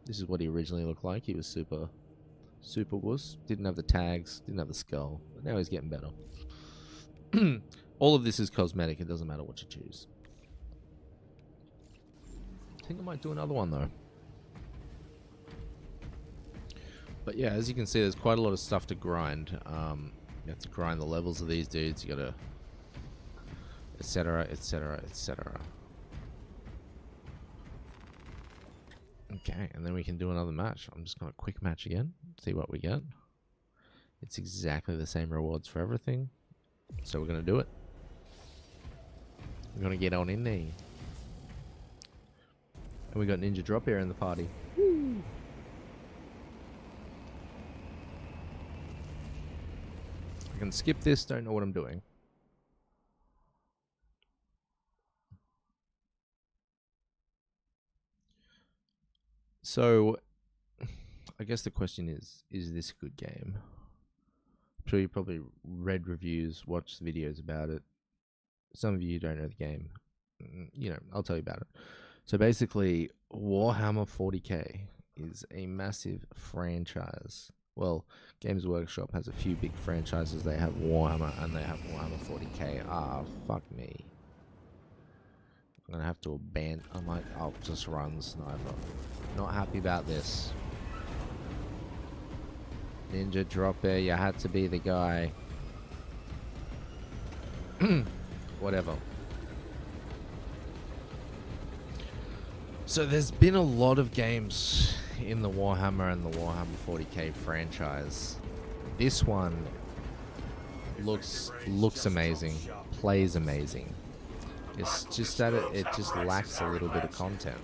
This is what he originally looked like. He was super wuss. Didn't have the tags. Didn't have the skull. But now he's getting better. All of this is cosmetic. It doesn't matter what you choose. I think I might do another one though. But yeah, as you can see, there's quite a lot of stuff to grind. You have to grind the levels of these dudes. You gotta etc., etc., etc. Okay, and then we can do another match. I'm just gonna quick match again, see what we get. It's exactly the same rewards for everything, so we're gonna do it. We're gonna get on in there. And we got Ninja Drop here in the party. Woo. I can skip this, don't know what I'm doing. So, I guess the question is this a good game? I'm sure you probably read reviews, watched videos about it. Some of you don't know the game. You know, I'll tell you about it. So basically, Warhammer 40k is a massive franchise. Well, Games Workshop has a few big franchises. They have Warhammer and they have Warhammer 40k. Ah, fuck me. I'm gonna have to abandon. I'll just run sniper. Not happy about this. Ninja Dropper, you had to be the guy. Whatever. So there's been a lot of games in the Warhammer and the Warhammer 40k franchise. This one looks amazing, plays amazing. It's just that it just lacks a little bit of content.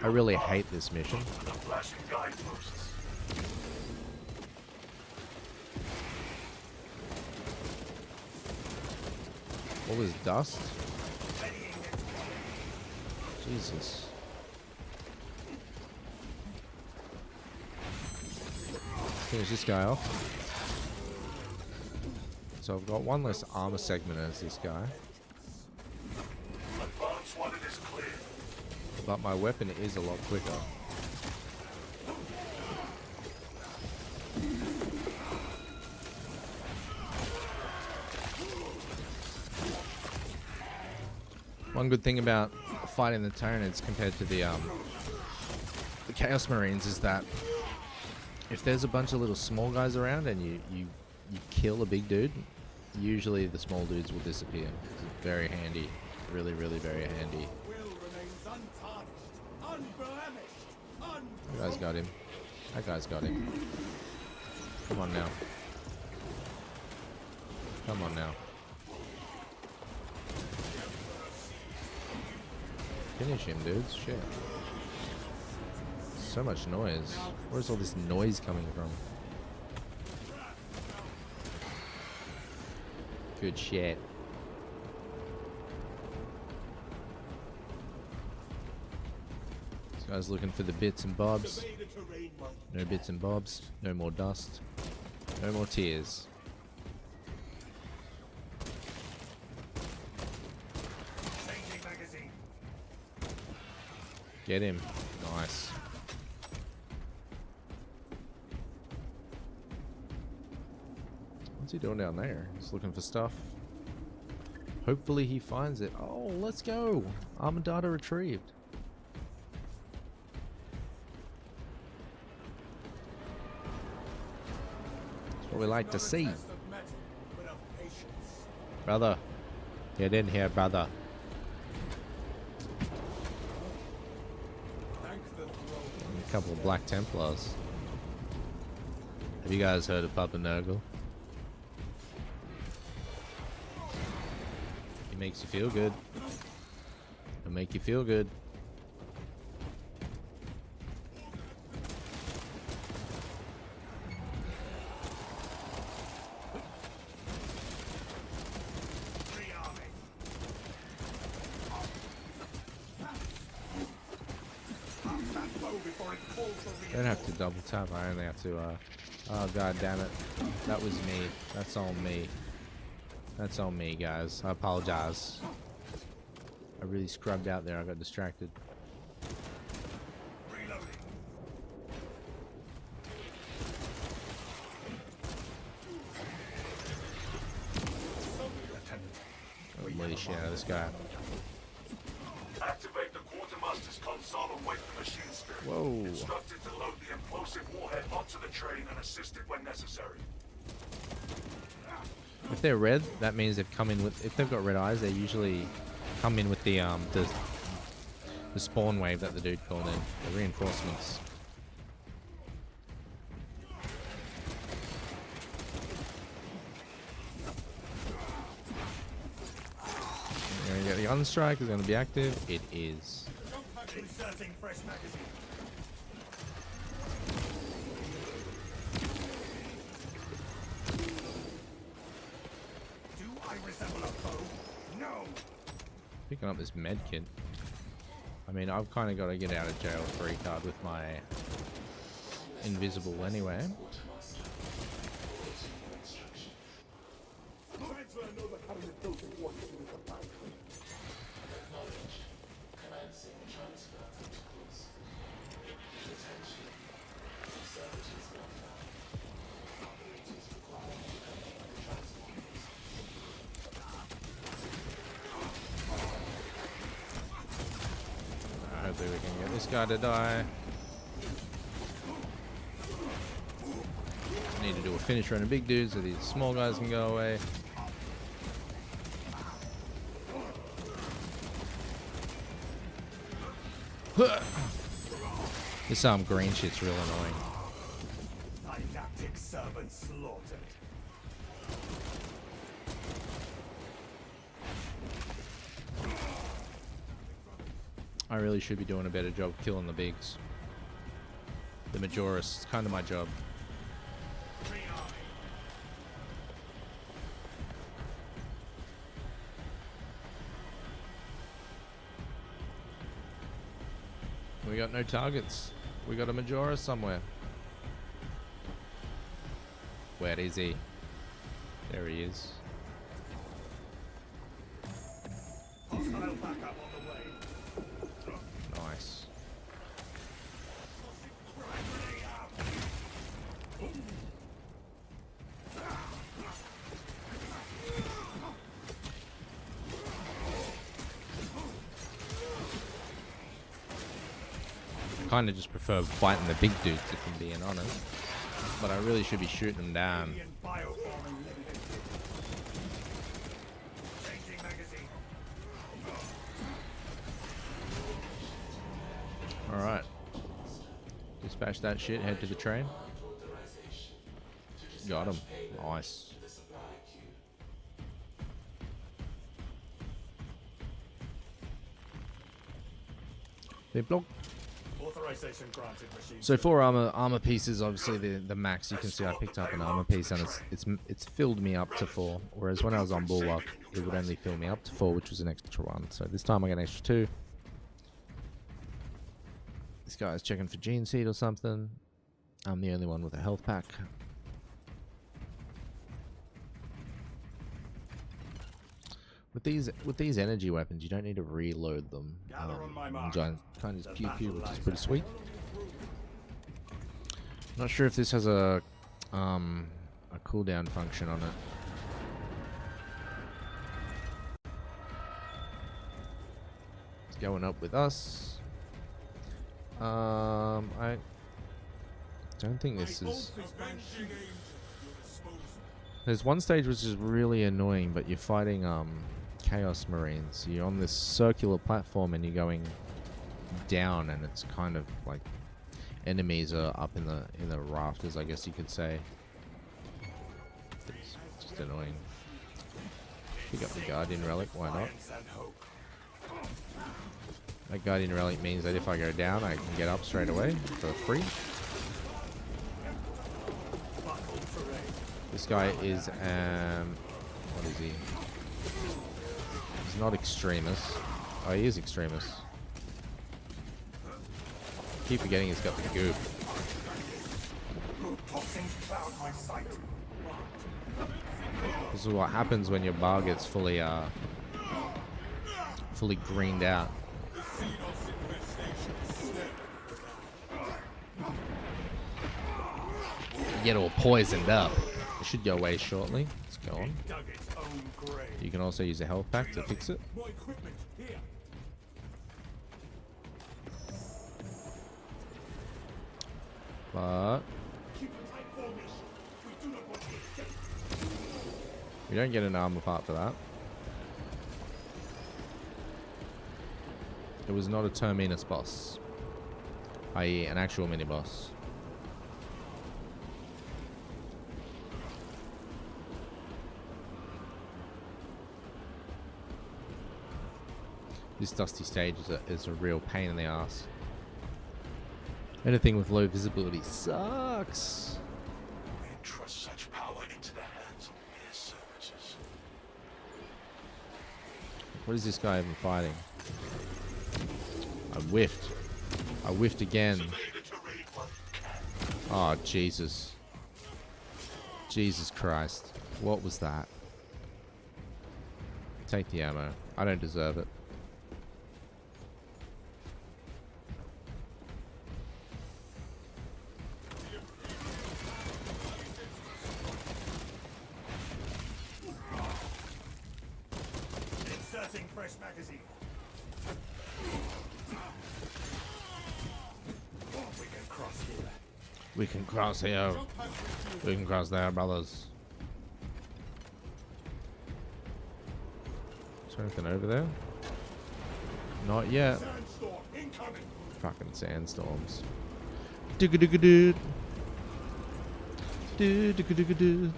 I really hate this mission. All this dust? Jesus. Finish this guy off. So I've got one less armor segment as this guy. But my weapon is a lot quicker. One good thing about fighting the Tyranids compared to the Chaos Marines is that if there's a bunch of little small guys around and you kill a big dude, usually the small dudes will disappear. It's very handy. Really, really very handy. That guy's got him. That guy's got him. Come on now. Come on now. Finish him, dudes. Shit. So much noise. Where's all this noise coming from? Good shit. This guy's looking for the bits and bobs. No bits and bobs. No more dust. No more tears. Get him. Nice. What's he doing down there? He's looking for stuff. Hopefully he finds it. Oh, let's go. Armor data retrieved. That's what we like to see. Brother. Get in here, brother. A couple of Black Templars. Have you guys heard of Papa Nurgle? He makes you feel good. He'll make you feel good. I don't have to double tap, I only have to, oh god damn it. That was me. That's on me. That's on me, guys. I apologize. I really scrubbed out there, I got distracted. Oh, bloody shit out of this guy. Activate the quartermaster's console and wait for machine spirit. Whoa. Instructed to load the implosive warhead onto the train and assist it when necessary. If they're red, that means they've come in with. If they've got red eyes, they usually come in with the spawn wave that the dude called in, the reinforcements. You're gonna get the unstrike is going to be active. It is. Inserting fresh magazine. Do I resemble a foe? No. Picking up this med kit. I mean, I've kind of got to get out of jail free card with my invisible anyway. Hopefully we can get this guy to die. Need to do a finisher on a big dude so these small guys can go away. This green shit's real annoying. Dynactic servant slaughtered. I really should be doing a better job killing the bigs. The Majoris, it's kind of my job. We got no targets. We got a Majoris somewhere. Where is he? There he is. Hostile backup on the way. Nice. I kind of just prefer fighting the big dudes, if I'm being honest. But I really should be shooting them down. Alien bioforming limited. Changing magazine. Alright. Dispatch that shit, head to the train. Got him. Nice. They block. Authorization granted, machine. So for armor pieces, obviously the max, you can see I picked up an armor piece and it's filled me up to 4. Whereas when I was on Bulwark, it would only fill me up to 4, which was an extra 1. So this time I get an extra 2. This guy's checking for gene seed or something. I'm the only one with a health pack. With these energy weapons, you don't need to reload them. Kind of just pew pew, which is pretty sweet. Not sure if this has a cooldown function on it. It's going up with us. I don't think this is. There's one stage which is really annoying, but you're fighting Chaos Marines. You're on this circular platform and you're going down, and it's kind of like enemies are up in the rafters, I guess you could say. It's just annoying. Pick up the Guardian Relic, why not? That Guardian Relic means that if I go down, I can get up straight away for free. This guy is, what is he? He's not Extremis. Oh, he is Extremis. Keep forgetting he's got the goop. This is what happens when your bar gets fully greened out. You get all poisoned up. It should go away shortly. Let's go on. You can also use a health pack to fix it. But We don't get an armor part for that. It was not a Terminus boss, i.e. an actual mini-boss. This dusty stage is a real pain in the ass. Anything with low visibility sucks. We entrust such power into the hands of mere services. What is this guy even fighting? I whiffed. I whiffed again. Oh, Jesus. Jesus Christ. What was that? Take the ammo. I don't deserve it. Inserting fresh magazine. We can cross here. We can cross here. We can cross there, brothers. Is there anything over there? Not yet. Sandstorm incoming. Fucking sandstorms. Doo-ga-doo-ga-doo. Doo-doo-ga-doo-ga-doo.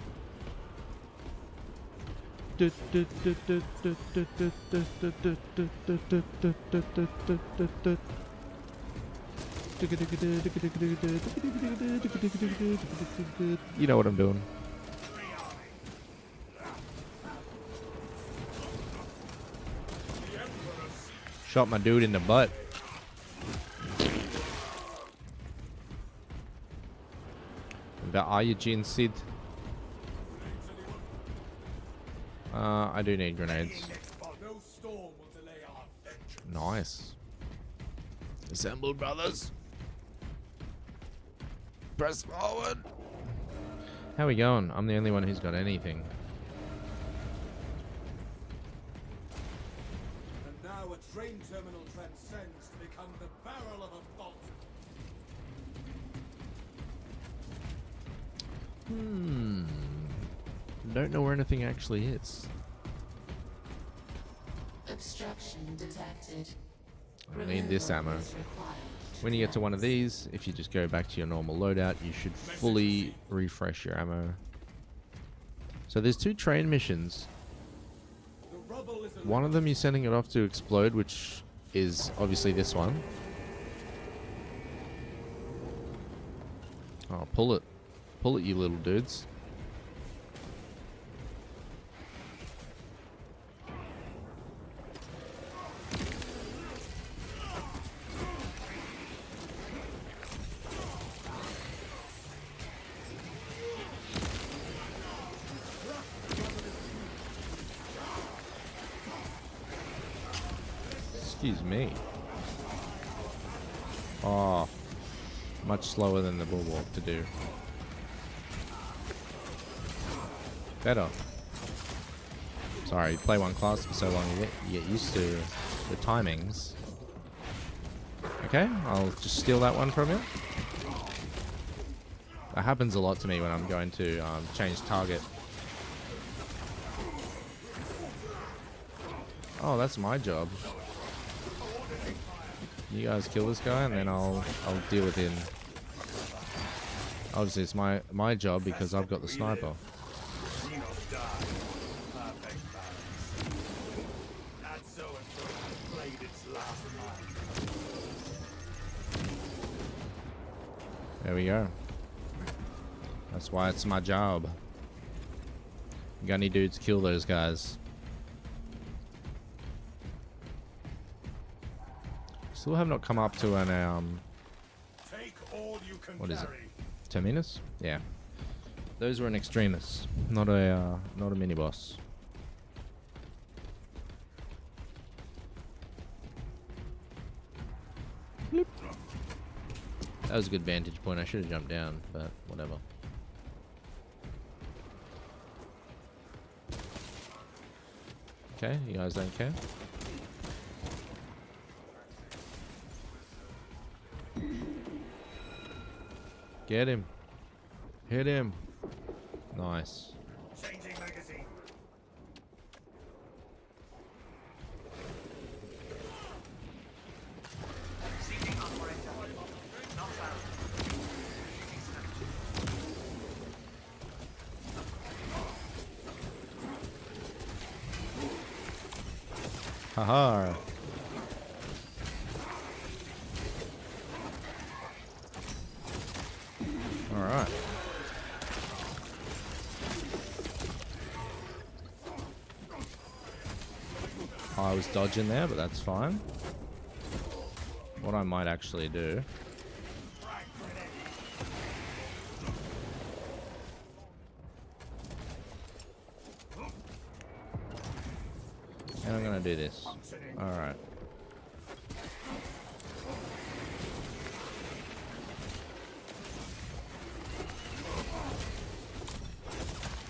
You know what I'm doing. Shot my dude in the butt. Where are you, Jin Sid? I do need grenades. No storm will delay our vengeance. Nice. Assemble, brothers. Press forward. How we going? I'm the only one who's got anything. And now a train terminal transcends to become the barrel of a bolt. Don't know where anything actually is. Obstruction detected. I need this ammo. When you get to one of these, if you just go back to your normal loadout, you should fully refresh your ammo. So there's 2 train missions. The rubble is One of them you're sending it off to explode, which is obviously this one. Oh, pull it. Pull it, you little dudes. Excuse me. Oh, much slower than the bulwark to do. Better. Sorry, you play one class for so long, you get used to the timings. Okay, I'll just steal that one from you. That happens a lot to me when I'm going to change target. Oh, that's my job. You guys kill this guy, and then I'll deal with him. Obviously, it's my job because I've got the sniper. There we go. That's why it's my job. Got any dudes kill those guys? Still have not come up to an Take all you can what is it? carry. Terminus? Yeah. Those were an extremis, not a mini boss. Bloop. That was a good vantage point. I should have jumped down, but whatever. Okay, you guys don't care. Get him. Hit him. Nice. Changing magazine. Haha. Alright. I was dodging there, but that's fine. What I might actually do. And I'm gonna do this. Alright.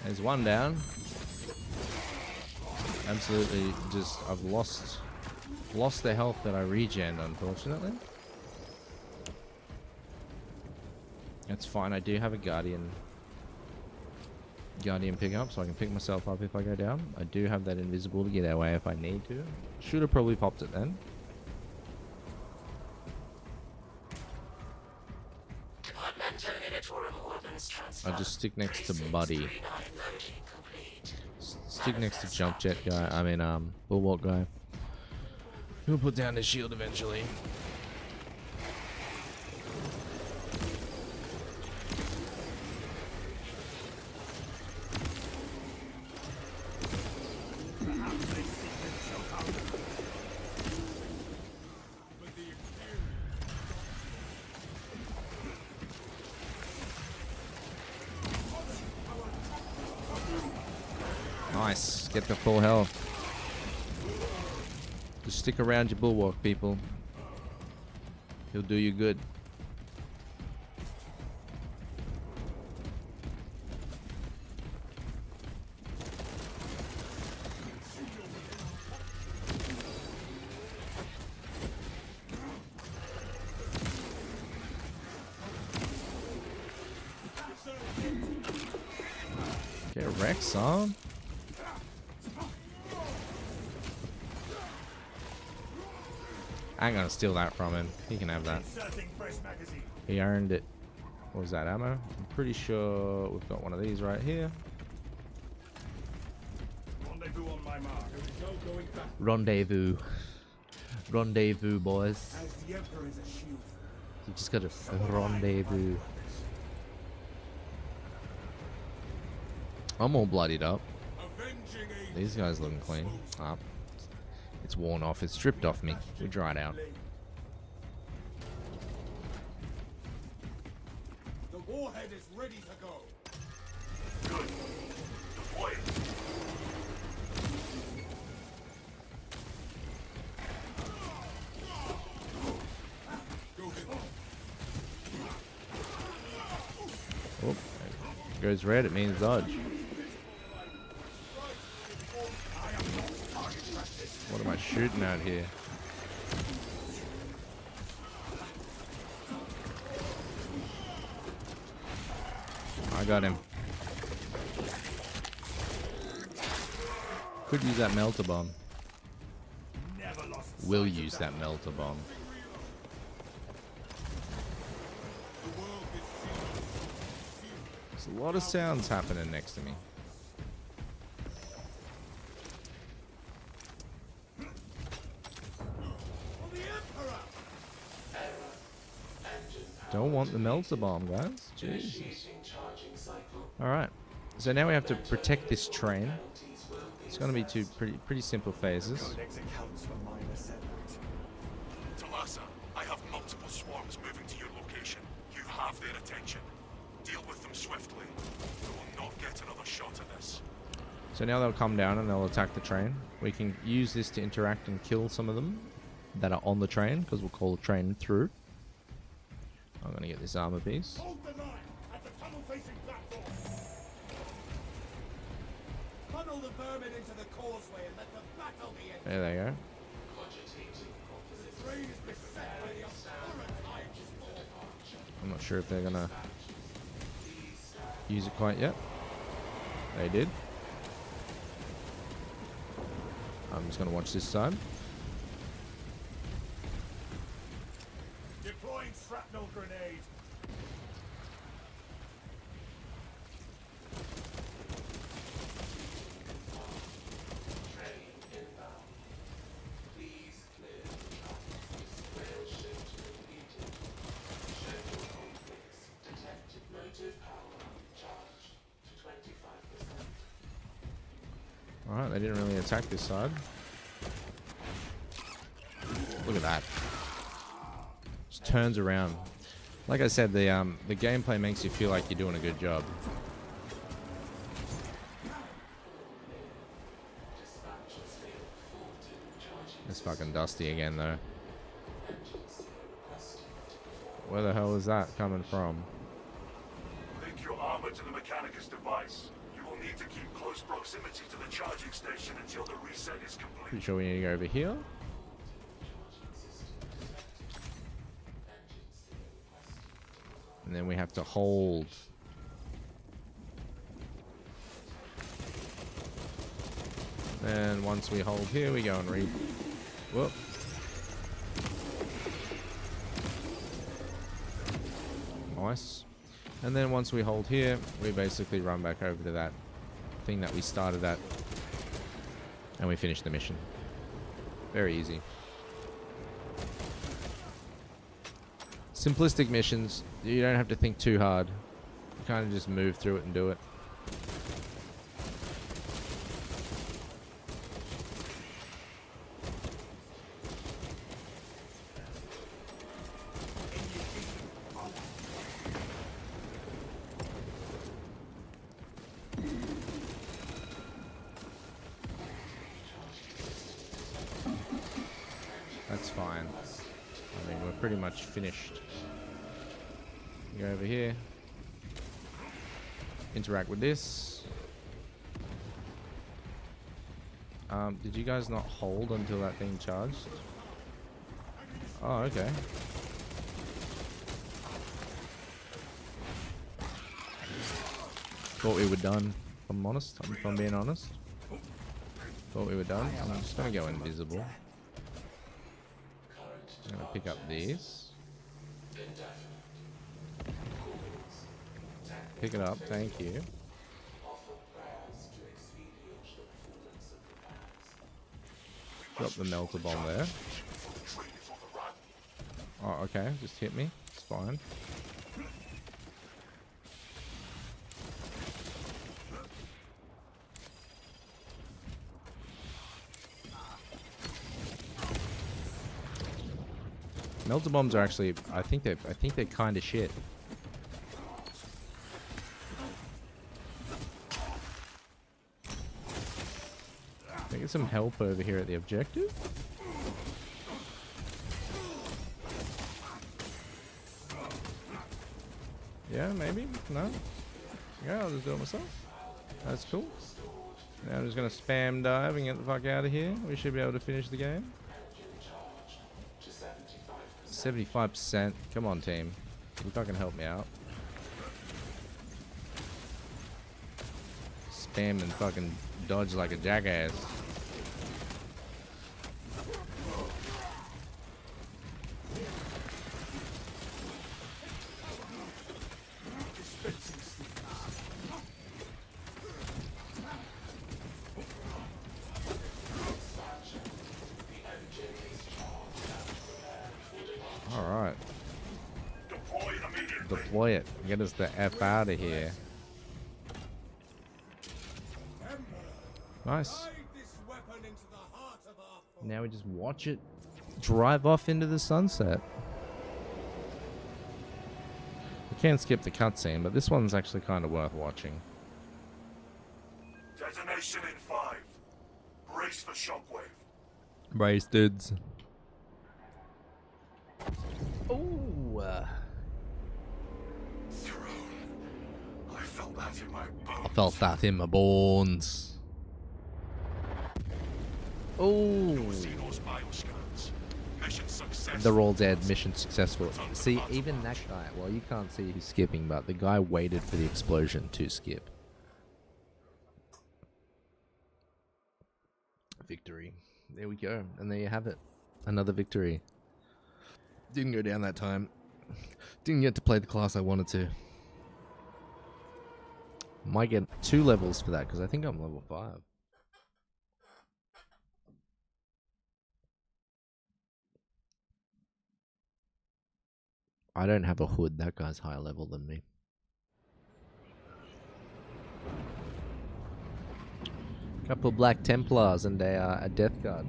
There's one down. Absolutely just, I've lost the health that I regened, unfortunately. That's fine, I do have a Guardian pickup, so I can pick myself up if I go down. I do have that invisible to get away if I need to. Should have probably popped it then. I'll just stick next to Buddy. Stick next to Jump Jet guy. I mean, Bulwark guy. He'll put down his shield eventually. Nice. Get the full health. Just stick around your Bulwark, people. He'll do you good. Get wrecked, son. I ain't gonna steal that from him. He can have that. He earned it. What was that, ammo? I'm pretty sure we've got one of these right here. Rendezvous on my mark. There is no going back. Rendezvous. Rendezvous, boys. As the Emperor is a shield. You just gotta rendezvous. I'm all bloodied up. Avenging These guys looking clean. Up. It's worn off. It's stripped off me. We dried out. The warhead is ready to go. Good. Deploy it. Oh, goes red. It means dodge. What am I shooting at here? I got him. Could use that melter bomb. Will use that melter bomb. There's a lot of sounds happening next to me. Don't want the melter bomb, guys. Jesus. Alright. So now we have to protect this train. It's going to be two pretty simple phases. Talassa, I have multiple swarms moving to your location. You have their attention. Deal with them swiftly. We will not get another shot at this. So now they'll come down and they'll attack the train. We can use this to interact and kill some of them that are on the train, because we'll call the train through. I'm going to get this armor piece. Hold the line at the tunnel-facing platform. Funnel the vermin into the causeway and let the battle be ended. There they go. The train is beset by the abhorrent iron. I'm not sure if they're going to use it quite yet. They did. I'm just going to watch this side. Deploying shrapnel grenade. Alright, they didn't really attack this side. Look at that. Just turns around. Like I said, the gameplay makes you feel like you're doing a good job. It's fucking dusty again though. Where the hell is that coming from? Link your armor to the Mechanicus device. You will need to keep close proximity to the charging station until the reset is complete. Pretty sure we need to go over here. And then we have to hold. Then once we hold here, we go and read. Whoop. Nice. And then once we hold here, we basically run back over to that thing that we started at. And we finish the mission. Very easy. Simplistic missions, you don't have to think too hard. You kind of just move through it and do it. That's fine. I mean, we're pretty much finished. Go over here. Interact with this. Did you guys not hold until that thing charged? Oh, okay. Thought we were done. If I'm honest. If I'm being honest. Thought we were done. I'm just gonna go invisible. I'm gonna pick up these. Pick it up, thank you. Drop the melter bomb there. Oh, okay, just hit me. It's fine. Melter bombs are actually, I think they're kind of shit. Can I get some help over here at the objective? Yeah, maybe? No? Yeah, I'll just do it myself. That's cool. Now I'm just gonna spam dive and get the fuck out of here. We should be able to finish the game. 75%. Come on, team. You fucking help me out. Spam and fucking dodge like a jackass. Alright. Deploy it. Get us the F out of here. Nice. Now we just watch it drive off into the sunset. We can't skip the cutscene, but this one's actually kind of worth watching. Detonation in 5. Brace for shockwave. Brace, dudes. Throne. I felt that in my bones. I felt that in my bones. Oh. See those bioscans. Mission successful. They're all dead. Mission successful. See, even that guy, well, you can't see who's skipping, but the guy waited for the explosion to skip. Victory. There we go. And there you have it. Another victory. Didn't go down that time. Didn't get to play the class I wanted to. Might get 2 levels for that, because I think I'm level 5. I don't have a hood. That guy's higher level than me. Couple of Black Templars and a Death Guard.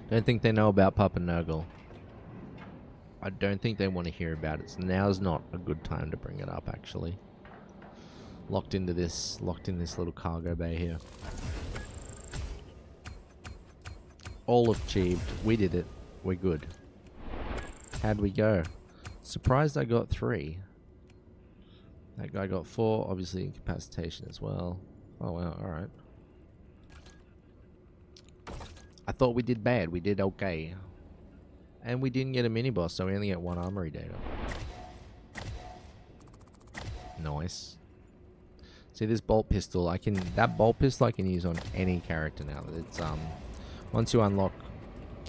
Don't think they know about Papa Nurgle. I don't think they want to hear about it. So now's not a good time to bring it up, actually. Locked in this little cargo bay here. All achieved. We did it. We're good. How'd we go? Surprised I got 3. That guy got 4. Obviously incapacitation as well. Oh well, alright. I thought we did bad. We did okay. And we didn't get a mini boss, so we only get 1 armory data. Nice. See this bolt pistol, that bolt pistol I can use on any character now. It's once you unlock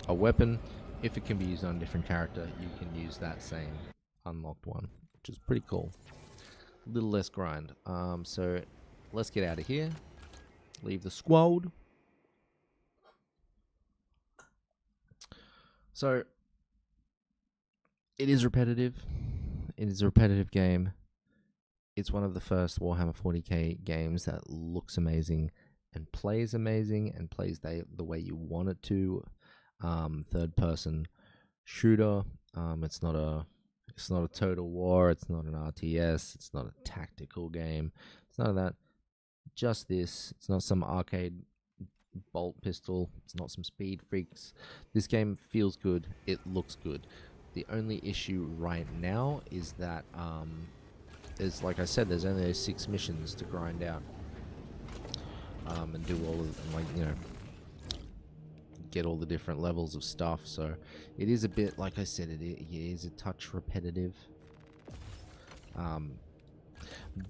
a weapon, if it can be used on a different character, you can use that same unlocked one, which is pretty cool. A little less grind. So let's get out of here. Leave the squad. So it is repetitive. It is a repetitive game. It's one of the first Warhammer 40k games that looks amazing and plays amazing and plays the way you want it to. Third person shooter. It's not a Total War. It's not an RTS. It's not a tactical game. It's none of that. Just this. It's not some arcade bolt pistol. It's not some speed freaks. This game feels good. It looks good. The only issue right now is that is, like I said, there's only those 6 missions to grind out and do all of, and, like, you know, get all the different levels of stuff. So it is a bit, like I said, it is a touch repetitive.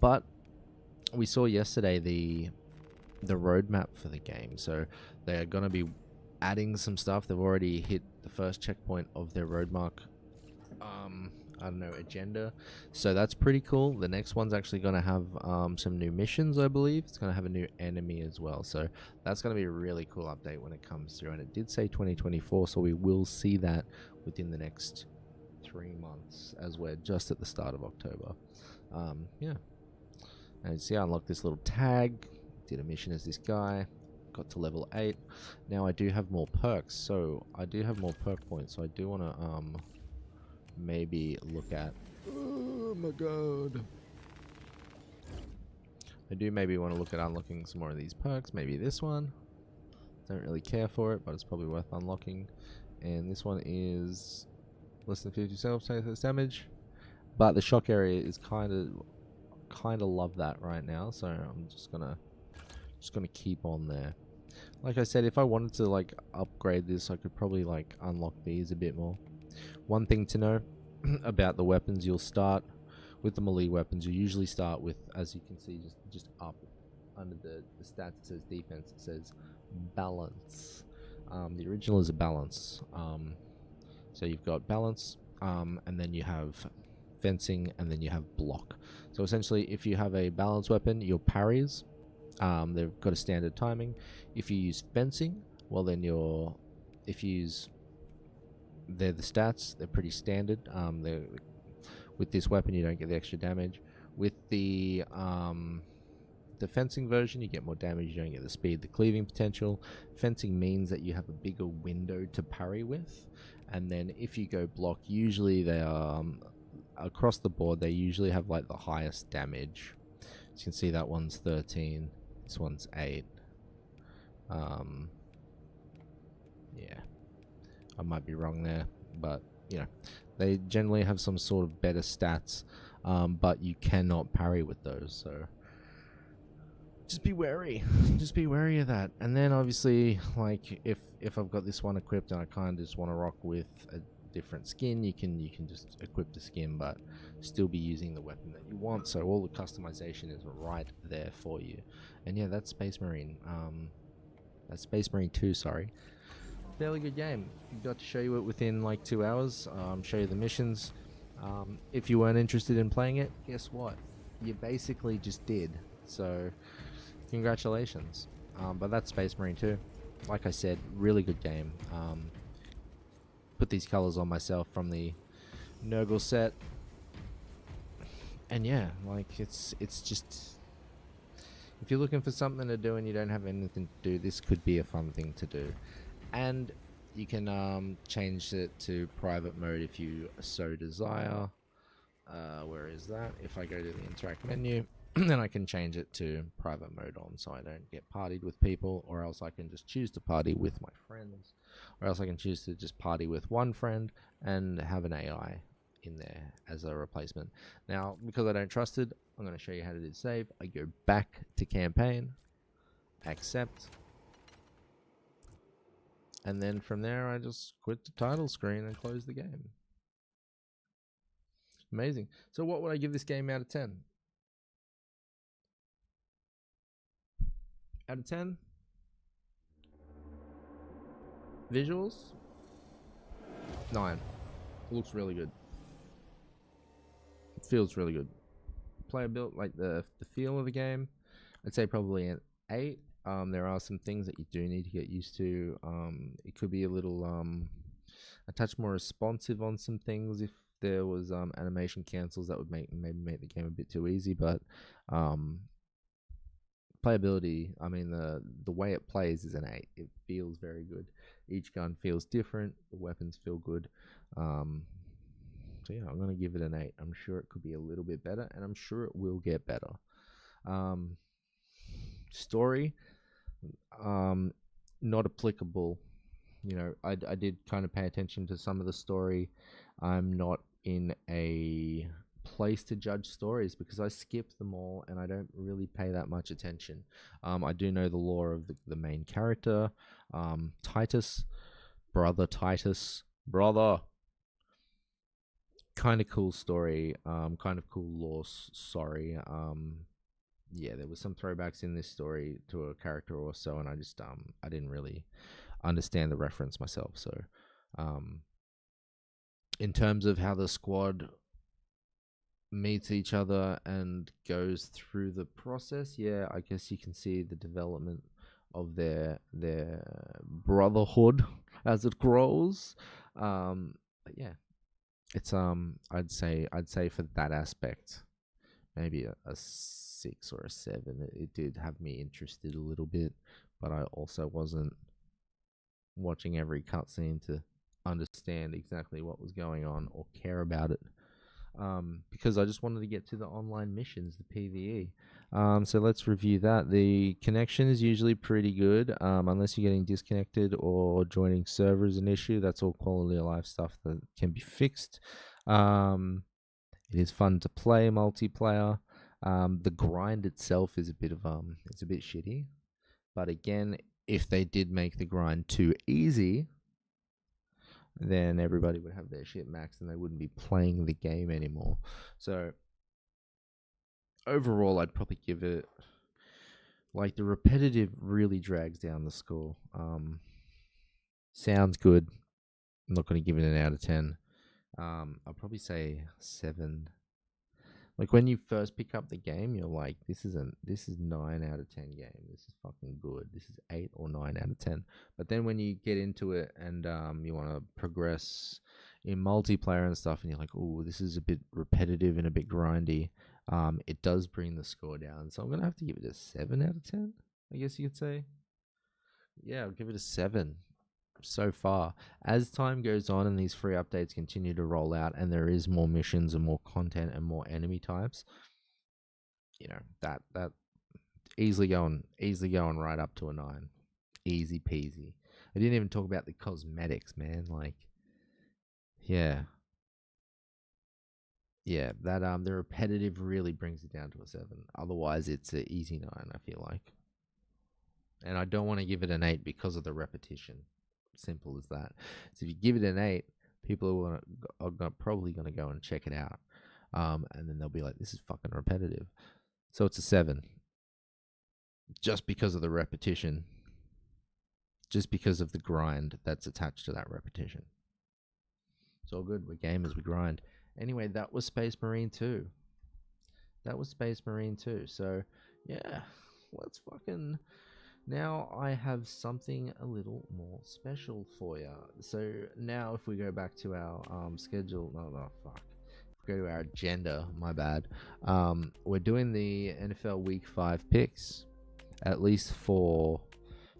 But we saw yesterday the roadmap for the game, so they're going to be adding some stuff. They've already hit the first checkpoint of their roadmap I don't know, agenda, so that's pretty cool. The next one's actually going to have some new missions, I believe. It's going to have a new enemy as well, so that's going to be a really cool update when it comes through. And it did say 2024, so we will see that within the next 3 months, as we're just at the start of October. Yeah, and see, I unlocked this little tag, did a mission as this guy, got to level 8. Now I do have more perks, so I do have more perk points, so I do want to maybe look at, oh my god, I do maybe want to look at unlocking some more of these perks. Maybe this one, don't really care for it, but it's probably worth unlocking. And this one is less than 50% damage, but the shock area is kind of love that right now, so I'm just gonna keep on there. Like I said, if I wanted to like upgrade this, I could probably like unlock these a bit more. One thing to know about the weapons, you'll start with the melee weapons. You usually start with, as you can see, just up under the stats, it says defense, it says balance. The original is a balance. So you've got balance, and then you have fencing, and then you have block. So essentially, if you have a balance weapon, your parries, they've got a standard timing. If you use fencing, well then they're the stats, they're pretty standard. With this weapon you don't get the extra damage. With the fencing version you get more damage, you don't get the speed, the cleaving potential. Fencing means that you have a bigger window to parry with, and then if you go block, usually they are across the board, they usually have like the highest damage. As you can see, that one's 13, this one's 8. Yeah, I might be wrong there, but you know, they generally have some sort of better stats, but you cannot parry with those, so just be wary. Just be wary of that. And then obviously, like if I've got this one equipped and I kind of just want to rock with a different skin, you can just equip the skin, but still be using the weapon that you want. So all the customization is right there for you. And yeah, that's Space Marine. That's Space Marine 2. Sorry. Fairly good game. Got to show you it within like 2 hours. Show you the missions. If you weren't interested in playing it, guess what? You basically just did. So congratulations. But that's Space Marine 2. Like I said, really good game. Put these colors on myself from the Nurgle set, and yeah, like it's If you're looking for something to do and you don't have anything to do, this could be a fun thing to do. And you can change it to private mode if you so desire. Where is that? If I go to the interact menu, then I can change it to private mode on, so I don't get partied with people, or else I can just choose to party with my friends, or else I can choose to just party with one friend and have an AI in there as a replacement. Now, because I don't trust it, I'm going to show you how to do save. I go back to campaign, accept, and then from there I just quit the title screen and close the game. Amazing. So what would I give this game out of 10? Out of 10? Visuals? 9. It looks really good. It feels really good. Playability, like the feel of the game, I'd say probably an 8. There are some things that you do need to get used to. It could be a little a touch more responsive on some things. If there was animation cancels, that would maybe make the game a bit too easy. But playability, I mean, the way it plays is an 8. It feels very good. Each gun feels different. The weapons feel good. So yeah, I'm gonna give it an 8. I'm sure it could be a little bit better, and I'm sure it will get better. Story, not applicable. You know, I did kind of pay attention to some of the story. I'm not in a place to judge stories because I skip them all and I don't really pay that much attention. I do know the lore of the main character, Titus, brother. Kind of cool story, kind of cool lore. Sorry, yeah, there was some throwbacks in this story to a character or so, and I just I didn't really understand the reference myself. So, in terms of how the squad meets each other and goes through the process, yeah, I guess you can see the development of their brotherhood as it grows. But yeah, it's I'd say for that aspect, maybe a 6 or a 7. It did have me interested a little bit, but I also wasn't watching every cutscene to understand exactly what was going on or care about it. Because I just wanted to get to the online missions, the PvE. So let's review that. The connection is usually pretty good, unless you're getting disconnected or joining servers an issue. That's all quality of life stuff that can be fixed. It is fun to play multiplayer. The grind itself is a bit of it's a bit shitty. But again, if they did make the grind too easy, then everybody would have their shit maxed and they wouldn't be playing the game anymore. So overall, I'd probably give it, like, the repetitive really drags down the score. Sounds good. I'm not going to give it an out of 10. I'll probably say 7. Like, when you first pick up the game, you're like, this is 9 out of 10 game. This is fucking good. This is 8 or 9 out of 10. But then when you get into it and you want to progress in multiplayer and stuff, and you're like, oh, this is a bit repetitive and a bit grindy, it does bring the score down. So I'm going to have to give it a 7 out of 10, I guess you could say. Yeah, I'll give it a 7 so far. As time goes on and these free updates continue to roll out and there is more missions and more content and more enemy types, you know, that easily going right up to a 9. Easy peasy. I didn't even talk about the cosmetics, man. Like, yeah, that the repetitive really brings it down to a 7. Otherwise it's an easy 9, I feel like. And I don't want to give it an 8 because of the repetition. Simple as that. So if you give it an 8, people are probably going to go and check it out, and then they'll be like, "This is fucking repetitive." So it's a 7, just because of the repetition, just because of the grind that's attached to that repetition. It's all good. We're gamers. We grind. Anyway, that was Space Marine 2. So yeah, let's fucking. Now I have something a little more special for you. So now if we go back to our schedule, no, fuck. go to our agenda. My bad. We're doing the NFL Week 5 picks, at least for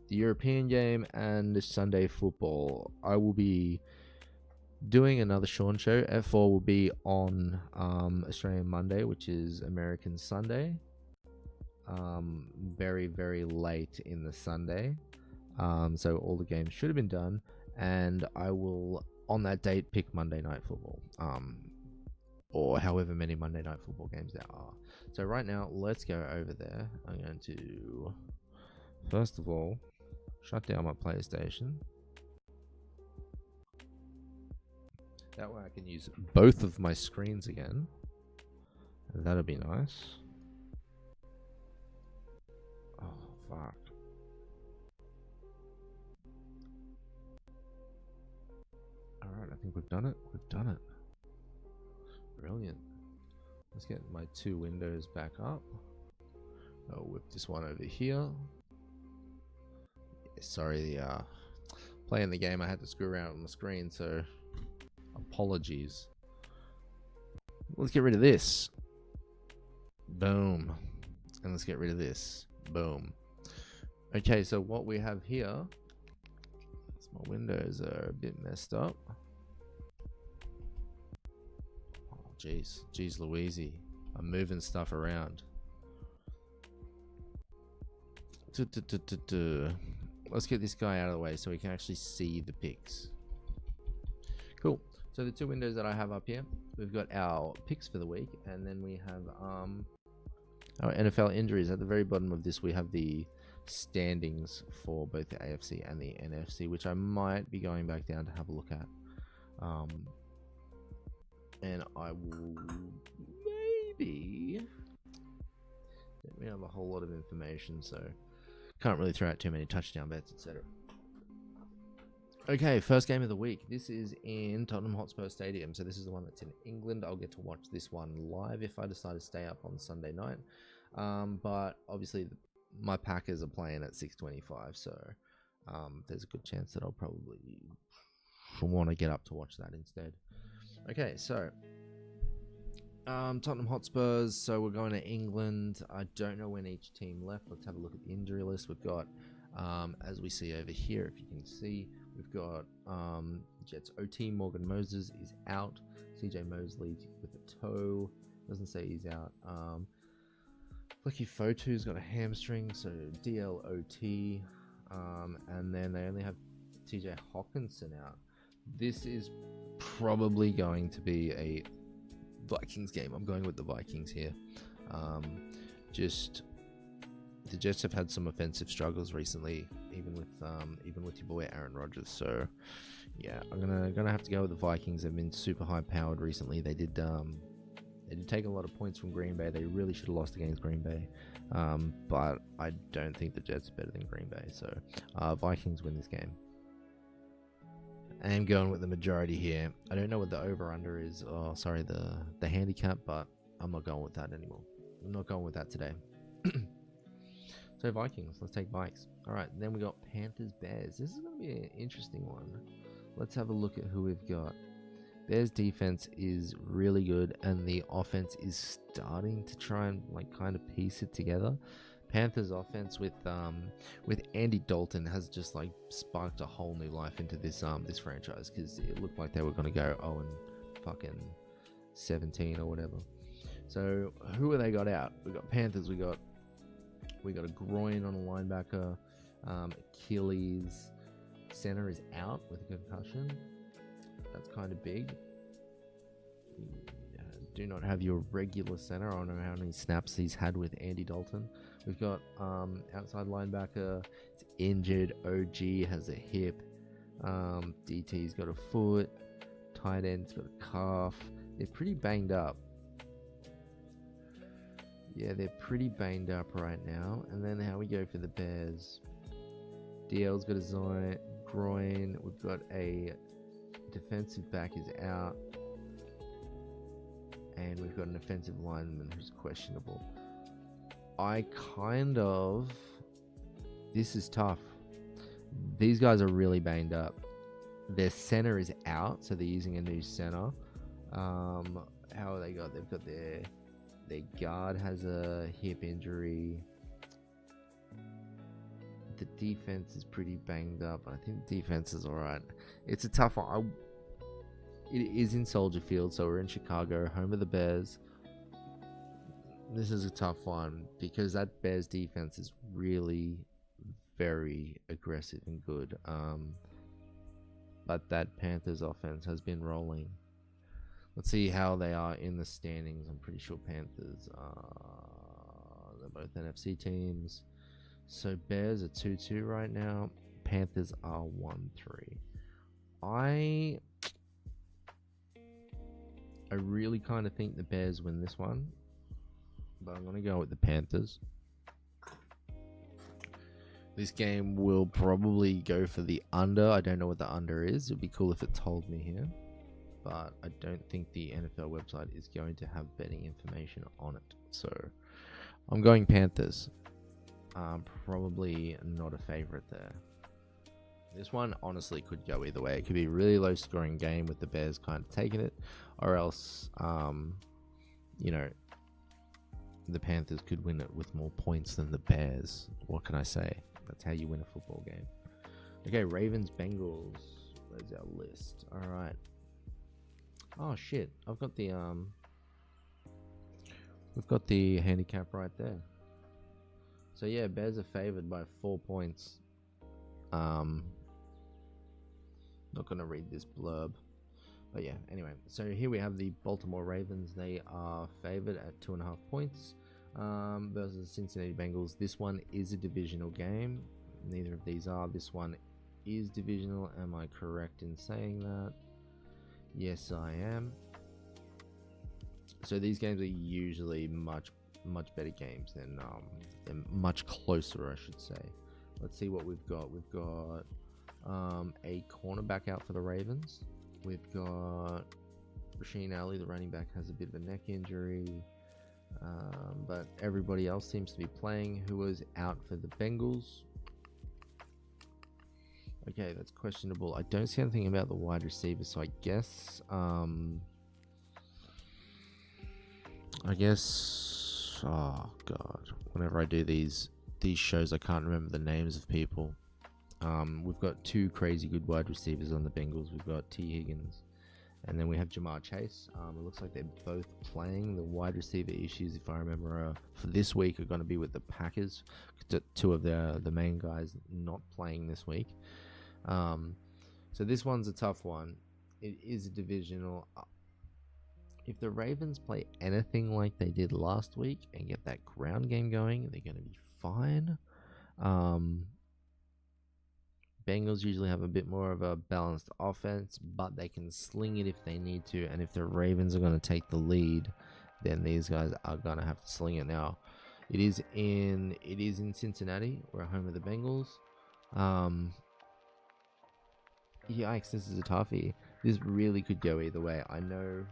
the European game and the Sunday football. I will be doing another Sean show. F4 will be on Australian Monday, which is American Sunday. Very, very late in the Sunday. So all the games should have been done, and I will on that date pick Monday Night Football, or however many Monday Night Football games there are. So right now, let's go over there. I'm going to first of all shut down my PlayStation. That way I can use both of my screens again. That'll be nice. Oh, fuck. Alright, I think we've done it. We've done it. Brilliant. Let's get my two windows back up. I'll whip this one over here. Yeah, sorry, playing the game I had to screw around on the screen, so apologies. Let's get rid of this. Boom. And let's get rid of this. Boom. Okay, so what we have here, my windows are a bit messed up. Oh, jeez Louise, I'm moving stuff around. Let's get this guy out of the way so we can actually see the picks. Cool. So the two windows that I have up here, we've got our picks for the week, and then we have our NFL injuries. At the very bottom of this, we have the standings for both the AFC and the NFC, which I might be going back down to have a look at. And I will maybe, we have a whole lot of information, so can't really throw out too many touchdown bets, etc. Okay, first game of the week. This is in Tottenham Hotspur Stadium, so this is the one that's in England. I'll get to watch this one live if I decide to stay up on Sunday night. But obviously my Packers are playing at 6:25, so there's a good chance that I'll probably want to get up to watch that instead. Okay, so Tottenham Hotspurs, so we're going to England. I don't know when each team left. Let's have a look at the injury list. We've got, as we see over here, if you can see, we've got Jets OT. Morgan Moses is out. CJ Mosley with a toe. Doesn't say he's out. Lucky Fotu's got a hamstring, so DLOT. And then they only have TJ Hawkinson out. This is probably going to be a Vikings game. I'm going with the Vikings here. Just the Jets have had some offensive struggles recently, even with your boy Aaron Rodgers. So yeah, I'm gonna have to go with the Vikings. They've been super high powered recently. They did take a lot of points from Green Bay. They really should have lost against Green Bay. But I don't think the Jets are better than Green Bay. So Vikings win this game. I am going with the majority here. I don't know what the over-under is. Oh, sorry, the handicap, but I'm not going with that anymore. I'm not going with that today. So Vikings, let's take Vikes. All right, then we got Panthers Bears. This is going to be an interesting one. Let's have a look at who we've got. Bears defense is really good, and the offense is starting to try and kind of piece it together. Panthers offense with Andy Dalton has just sparked a whole new life into this franchise, because it looked like they were going to go 0-17 or whatever. So who have they got out? We got Panthers. We got a groin on a linebacker. Achilles. Center is out with a concussion. That's kind of big. Do not have your regular center. I don't know how many snaps he's had with Andy Dalton. We've got outside linebacker. It's injured. OG has a hip. DT's got a foot. Tight end's got a calf. They're pretty banged up. Yeah, they're pretty banged up right now. And then how we go for the Bears. DL's got a groin. We've got a defensive back is out. And we've got an offensive lineman who's questionable. This is tough. These guys are really banged up. Their center is out, so they're using a new center. how they got? They've got their guard has a hip injury. The defense is pretty banged up. I think defense is alright. It's a tough one. It is in Soldier Field, so we're in Chicago, home of the Bears. This is a tough one because that Bears defense is really very aggressive and good. But that Panthers offense has been rolling. Let's see how they are in the standings. I'm pretty sure Panthers they're both NFC teams. So Bears are 2-2 right now. Panthers are 1-3. I really kind of think the Bears win this one, but I'm going to go with the Panthers. This game will probably go for the under. I don't know what the under is. It would be cool if it told me here, but I don't think the NFL website is going to have betting information on it. So I'm going Panthers. Probably not a favorite there. This one honestly could go either way. It could be a really low scoring game with the Bears kind of taking it, or else, you know, the Panthers could win it with more points than the Bears. What can I say? That's how you win a football game. Okay, Ravens, Bengals. Where's our list? All right. Oh shit! I've got the we've got the handicap right there. So yeah, Bears are favored by 4 points. Not gonna read this blurb, but yeah. Anyway, so here we have the Baltimore Ravens. They are favored at 2.5 points versus the Cincinnati Bengals. This one is a divisional game. Neither of these are. This one is divisional. Am I correct in saying that? Yes, I am. So these games are usually much better games than much closer, I should say. Let's see what we've got. We've got a cornerback out for the Ravens. We've got Rasheen Ali, the running back, has a bit of a neck injury, but everybody else seems to be playing. Who was out for the Bengals? Okay, that's questionable. I don't see anything about the wide receiver, so I guess oh god, whenever I do these shows I can't remember the names of people. We've got two crazy good wide receivers on the Bengals. We've got T. Higgins, and then we have Jamar Chase. It looks like they're both playing. The wide receiver issues, if I remember, for this week are going to be with the Packers. Two of the main guys not playing this week. So this one's a tough one. It is a divisional. If the Ravens play anything like they did last week and get that ground game going, they're going to be fine. Bengals usually have a bit more of a balanced offense, but they can sling it if they need to. And if the Ravens are going to take the lead, then these guys are going to have to sling it. Now, it is in Cincinnati. We're home of the Bengals. Yikes, this is a toughie. This really could go either way. I know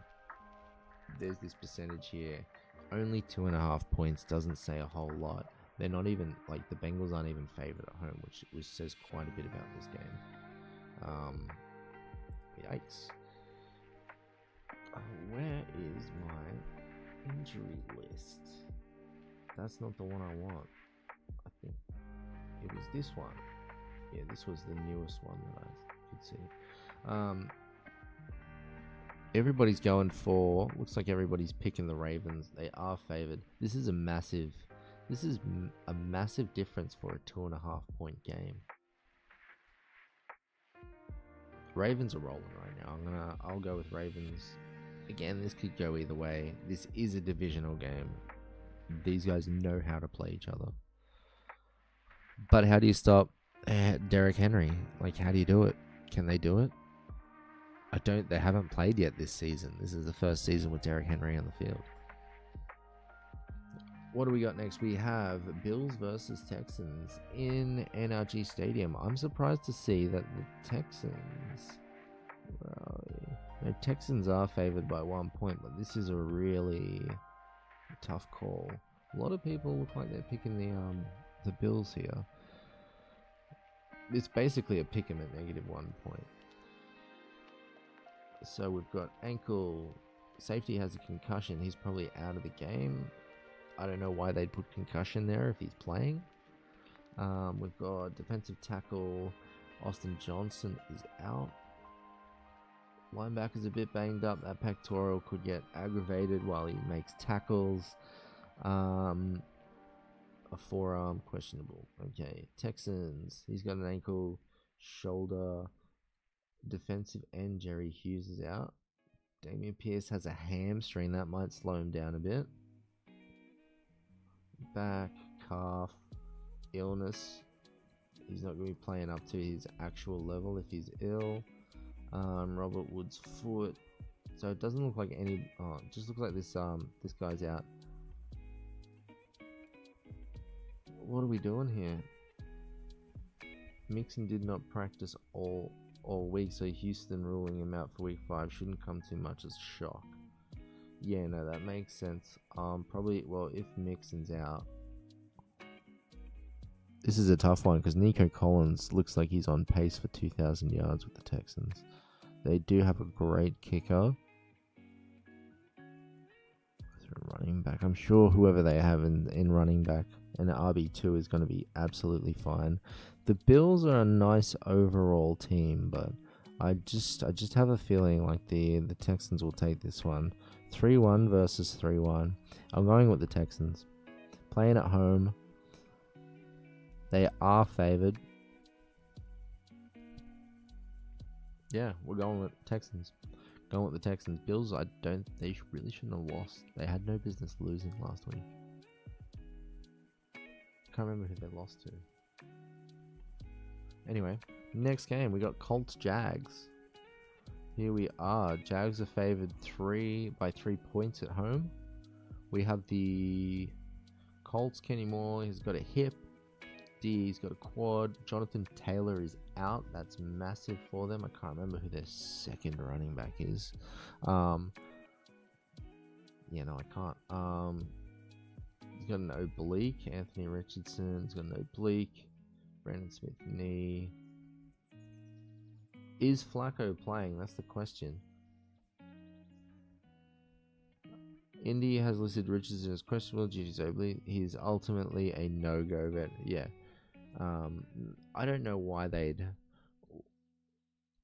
there's this percentage here. Only 2.5 points doesn't say a whole lot. They're not even, like, the Bengals aren't even favored at home, which says quite a bit about this game. Yikes. Where is my injury list? That's not the one I want. I think it was this one. Yeah, this was the newest one that I could see. Everybody's going for, looks like everybody's picking the Ravens. They are favored. This is a massive difference for a 2.5 point game. Ravens are rolling right now. I'll go with Ravens. Again, this could go either way. This is a divisional game. These guys know how to play each other. But how do you stop Derrick Henry? Like, how do you do it? Can they do it? They haven't played yet this season. This is the first season with Derrick Henry on the field. What do we got next? We have Bills versus Texans in NRG Stadium. I'm surprised to see that the Texans... Texans are favored by 1 point, but this is a really tough call. A lot of people look like they're picking the Bills here. It's basically a pick 'em at -1 point. So we've got ankle Safety has a concussion. He's probably out of the game. I don't know why they'd put concussion there if he's playing. We've got defensive tackle Austin Johnson is out. Linebacker's a bit banged up. That pectoral could get aggravated while he makes tackles. A forearm questionable. Okay, Texans. He's got an ankle, shoulder. Defensive end Jerry Hughes is out. Damian Pierce has a hamstring. That might slow him down a bit. Back, calf, illness. He's not going to be playing up to his actual level if he's ill. Robert Wood's foot. So it doesn't look like any. Oh, it just looks like this. This guy's out. What are we doing here? Mixon did not practice all week, so Houston ruling him out for week 5 shouldn't come too much as a shock. Yeah, no, that makes sense. Probably. Well, if Mixon's out. This is a tough one because Nico Collins looks like he's on pace for 2,000 yards with the Texans. They do have a great kicker. Running back. I'm sure whoever they have in running back and RB2 is going to be absolutely fine. The Bills are a nice overall team, but I just have a feeling like the Texans will take this one. 3-1 versus 3-1. I'm going with the Texans. Playing at home. They are favored. Yeah, we're going with Texans. Going with the Texans. Bills, they really shouldn't have lost. They had no business losing last week. Can't remember who they lost to. Anyway, next game, we got Colts Jags. Here we are. Jags are favored by 3 points at home. We have the Colts. Kenny Moore, he's got a hip. He's got a quad. Jonathan Taylor is out. That's massive for them. I can't remember who their second running back is. Yeah, no, I can't. He's got an oblique. Anthony Richardson's got an oblique. Brandon Smith knee. Is Flacco playing? That's the question. Indy has listed Richardson as questionable due to his oblique. He's ultimately a no-go, but yeah. I don't know why they'd.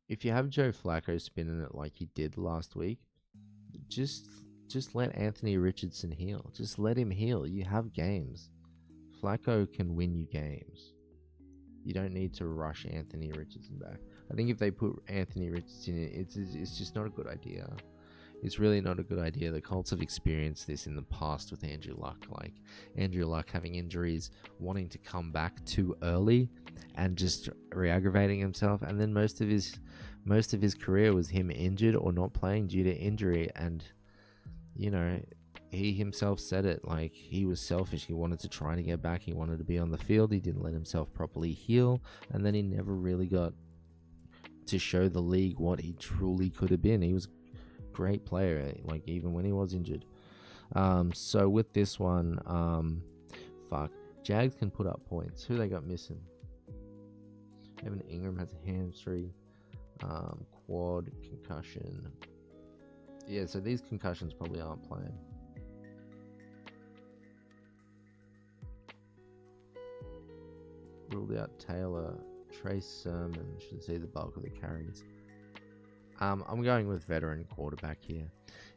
If you have Joe Flacco spinning it like he did last week, just let Anthony Richardson heal. Just let him heal. You have games. Flacco can win you games. You don't need to rush Anthony Richardson back. I think if they put Anthony Richardson in, it's just not a good idea. It's really not a good idea. The Colts have experienced this in the past with Andrew Luck. Like Andrew Luck having injuries, wanting to come back too early, and just re-aggravating himself. And then most of his career was him injured or not playing due to injury. And you know, he himself said it. Like he was selfish. He wanted to try to get back. He wanted to be on the field. He didn't let himself properly heal, and then he never really got to show the league what he truly could have been. He was great player, like even when he was injured. So with this one, Jags can put up points. Who they got missing? Evan Ingram has a hamstring, quad, concussion. Yeah, so these concussions probably aren't playing. Ruled out Taylor. Trace Sermon should see the bulk of the carries. I'm going with veteran quarterback here.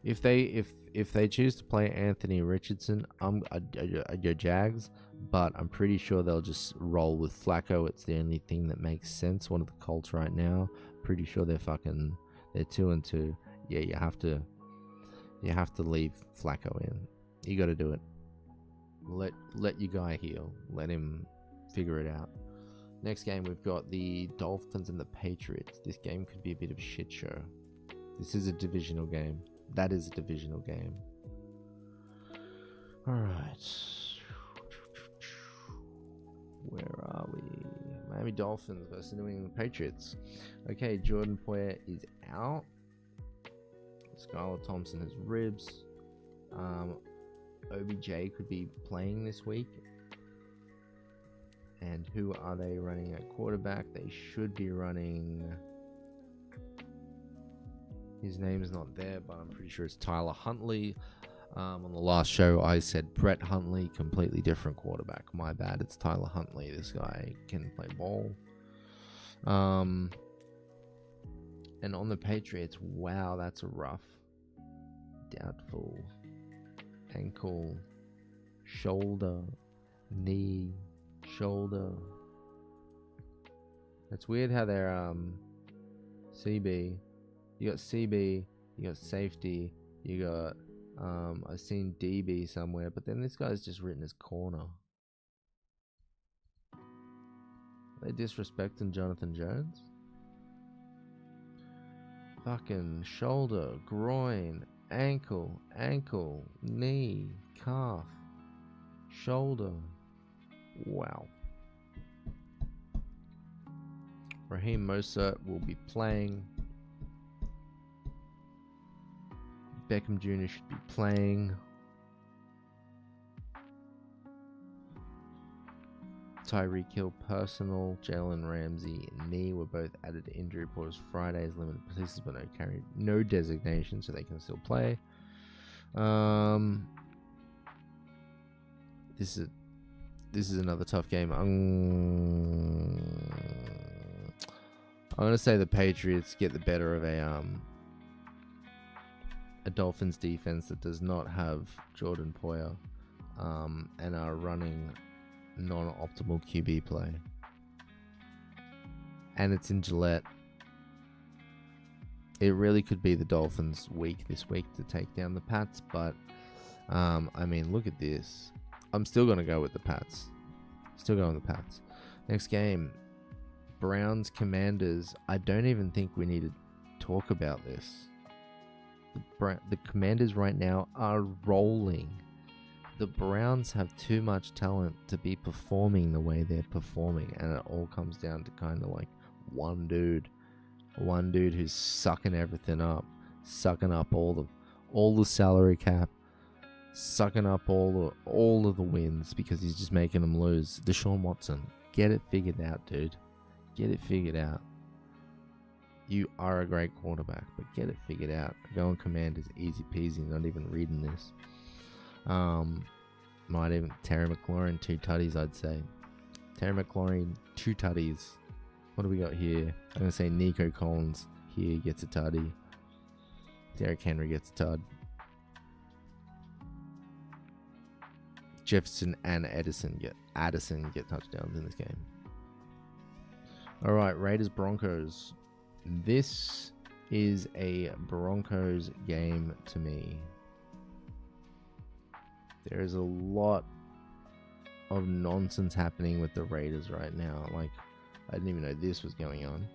If they choose to play Anthony Richardson, I'd go Jags, but I'm pretty sure they'll just roll with Flacco. It's the only thing that makes sense. One of the Colts right now, pretty sure they're 2-2. Yeah, you have to leave Flacco in. You got to do it. Let your guy heal. Let him figure it out. Next game, we've got the Dolphins and the Patriots. This game could be a bit of a shit show. This is a divisional game. That is a divisional game. Alright. Where are we? Miami Dolphins versus New England Patriots. Okay, Jordan Poyer is out. Skylar Thompson has ribs. OBJ could be playing this week. And who are they running at quarterback? They should be running His name is not there, but I'm pretty sure it's Tyler Huntley. On the last show, I said Brett Huntley, completely different quarterback. My bad, it's Tyler Huntley. This guy can play ball. And on the Patriots, wow, that's a rough. Doubtful. Ankle. Shoulder. Knee. Shoulder. It's weird how they're CB. You got CB, you got safety, you got I've seen DB somewhere, but then this guy's just written as corner. Are they disrespecting Jonathan Jones? Fucking shoulder, groin, ankle, knee, calf, shoulder. Wow. Raheem Mostert will be playing. Beckham Jr. should be playing. Tyreek Hill personal, Jalen Ramsey knee were both added to injury reports Friday's limited practices, but no designation, so they can still play. This is another tough game. I'm gonna say the Patriots get the better of a Dolphins defense that does not have Jordan Poyer, and are running non-optimal QB play. And it's in Gillette. It really could be the Dolphins' week this week to take down the Pats, but I mean, look at this. I'm still going to go with the Pats. Still going with the Pats. Next game, Browns Commanders. I don't even think we need to talk about this. The Commanders right now are rolling. The Browns have too much talent to be performing the way they're performing, and it all comes down to kind of like one dude who's sucking everything up, sucking up all the salary cap, sucking up all of the wins because he's just making them lose. Deshaun Watson, get it figured out, dude. Get it figured out. You are a great quarterback, but get it figured out. Going Commanders, easy peasy. Not even reading this. Might even Terry McLaurin, 2 tutties, I'd say. Terry McLaurin, 2 tutties. What do we got here? I'm gonna say Nico Collins here gets a tutty. Derrick Henry gets a tud. Jefferson and Addison get touchdowns in this game. All right, Raiders Broncos. This is a Broncos game to me. There is a lot of nonsense happening with the Raiders right now. Like, I didn't even know this was going on.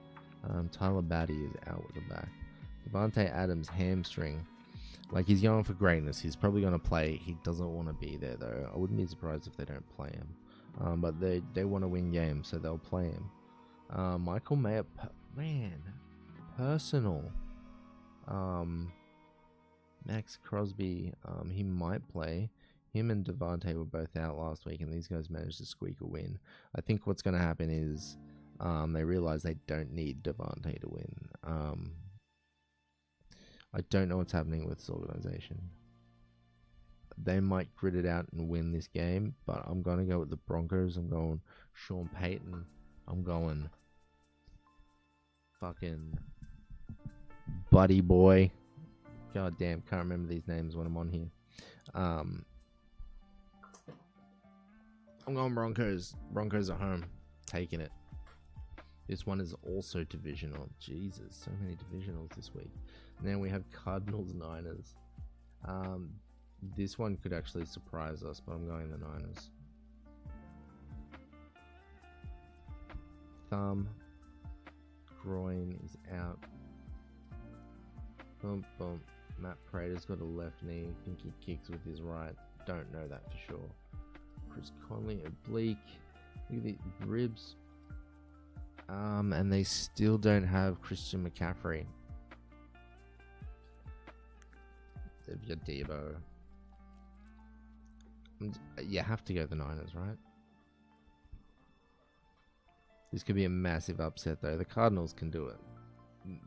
Tyler Batty is out with the back. Devontae Adams hamstring. Like, he's going for greatness. He's probably going to play. He doesn't want to be there, though. I wouldn't be surprised if they don't play him. But they want to win games, so they'll play him. Michael Mayer, personal. Max Crosby, he might play. Him and Devontae were both out last week, and these guys managed to squeak a win. I think what's going to happen is they realize they don't need Devontae to win. I don't know what's happening with this organization. They might grit it out and win this game, but I'm going to go with the Broncos. I'm going Sean Payton. I'm going fucking Buddy Boy. God damn, can't remember these names when I'm on here. I'm going Broncos. Broncos at home. Taking it. This one is also divisional. Jesus, so many divisionals this week. And then we have Cardinals Niners. This one could actually surprise us, but I'm going the Niners. Thumb. Groin is out. Boom, boom. Matt Prater's got a left knee. I think he kicks with his right. Don't know that for sure. Chris Conley, oblique. Look at the ribs. And they still don't have Christian McCaffrey. They've got Debo. You have to go the Niners, right? This could be a massive upset, though. The Cardinals can do it.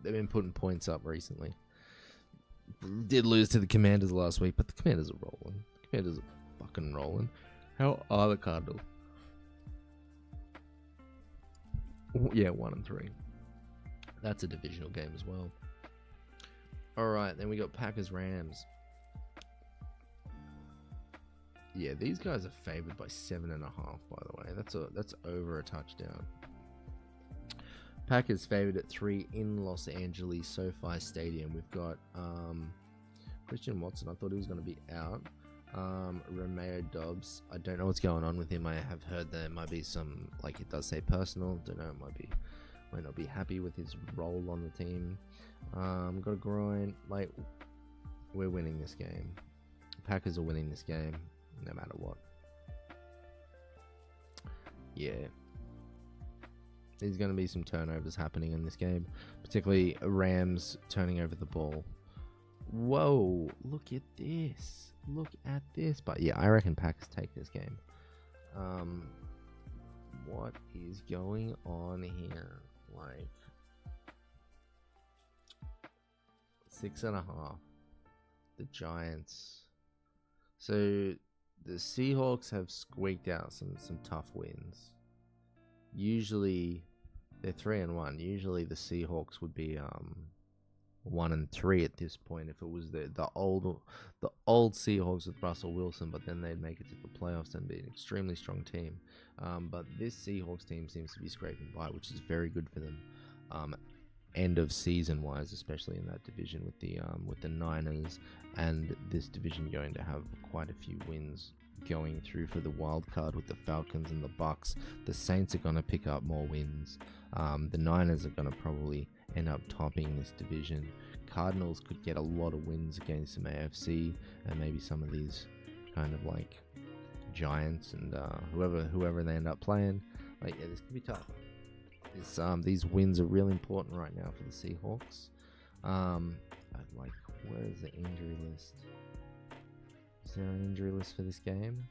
They've been putting points up recently. Did lose to the Commanders last week, but the Commanders are rolling. The Commanders are fucking rolling. How are the Cardinals? Yeah, 1-3. That's a divisional game as well. Alright, then we got Packers-Rams. Yeah, these guys are favored by 7.5, by the way. That's over a touchdown. Packers favored at 3 in Los Angeles SoFi Stadium. We've got Christian Watson. I thought he was going to be out. Romeo Dobbs. I don't know what's going on with him. I have heard there might be some, like it does say personal. Don't know. Might not be happy with his role on the team. Got a groin. Like, we're winning this game. Packers are winning this game, no matter what. Yeah. There's going to be some turnovers happening in this game, particularly Rams turning over the ball. Whoa, look at this. Look at this. But yeah, I reckon Packers take this game. What is going on here? Like, 6.5. The Giants. So the Seahawks have squeaked out some tough wins. Usually they're 3-1. Usually the Seahawks would be 1-3 at this point if it was the old Seahawks with Russell Wilson, but then they'd make it to the playoffs and be an extremely strong team. But this Seahawks team seems to be scraping by, which is very good for them. End of season wise, especially in that division with the Niners, and this division going to have quite a few wins going through for the wild card with the Falcons and the Bucks. The Saints are going to pick up more wins. The Niners are going to probably end up topping this division. Cardinals could get a lot of wins against some AFC and maybe some of these kind of like Giants and whoever they end up playing. Like, yeah, this could be tough. These wins are really important right now for the Seahawks. Like, where is the injury list? Is there an injury list for this game?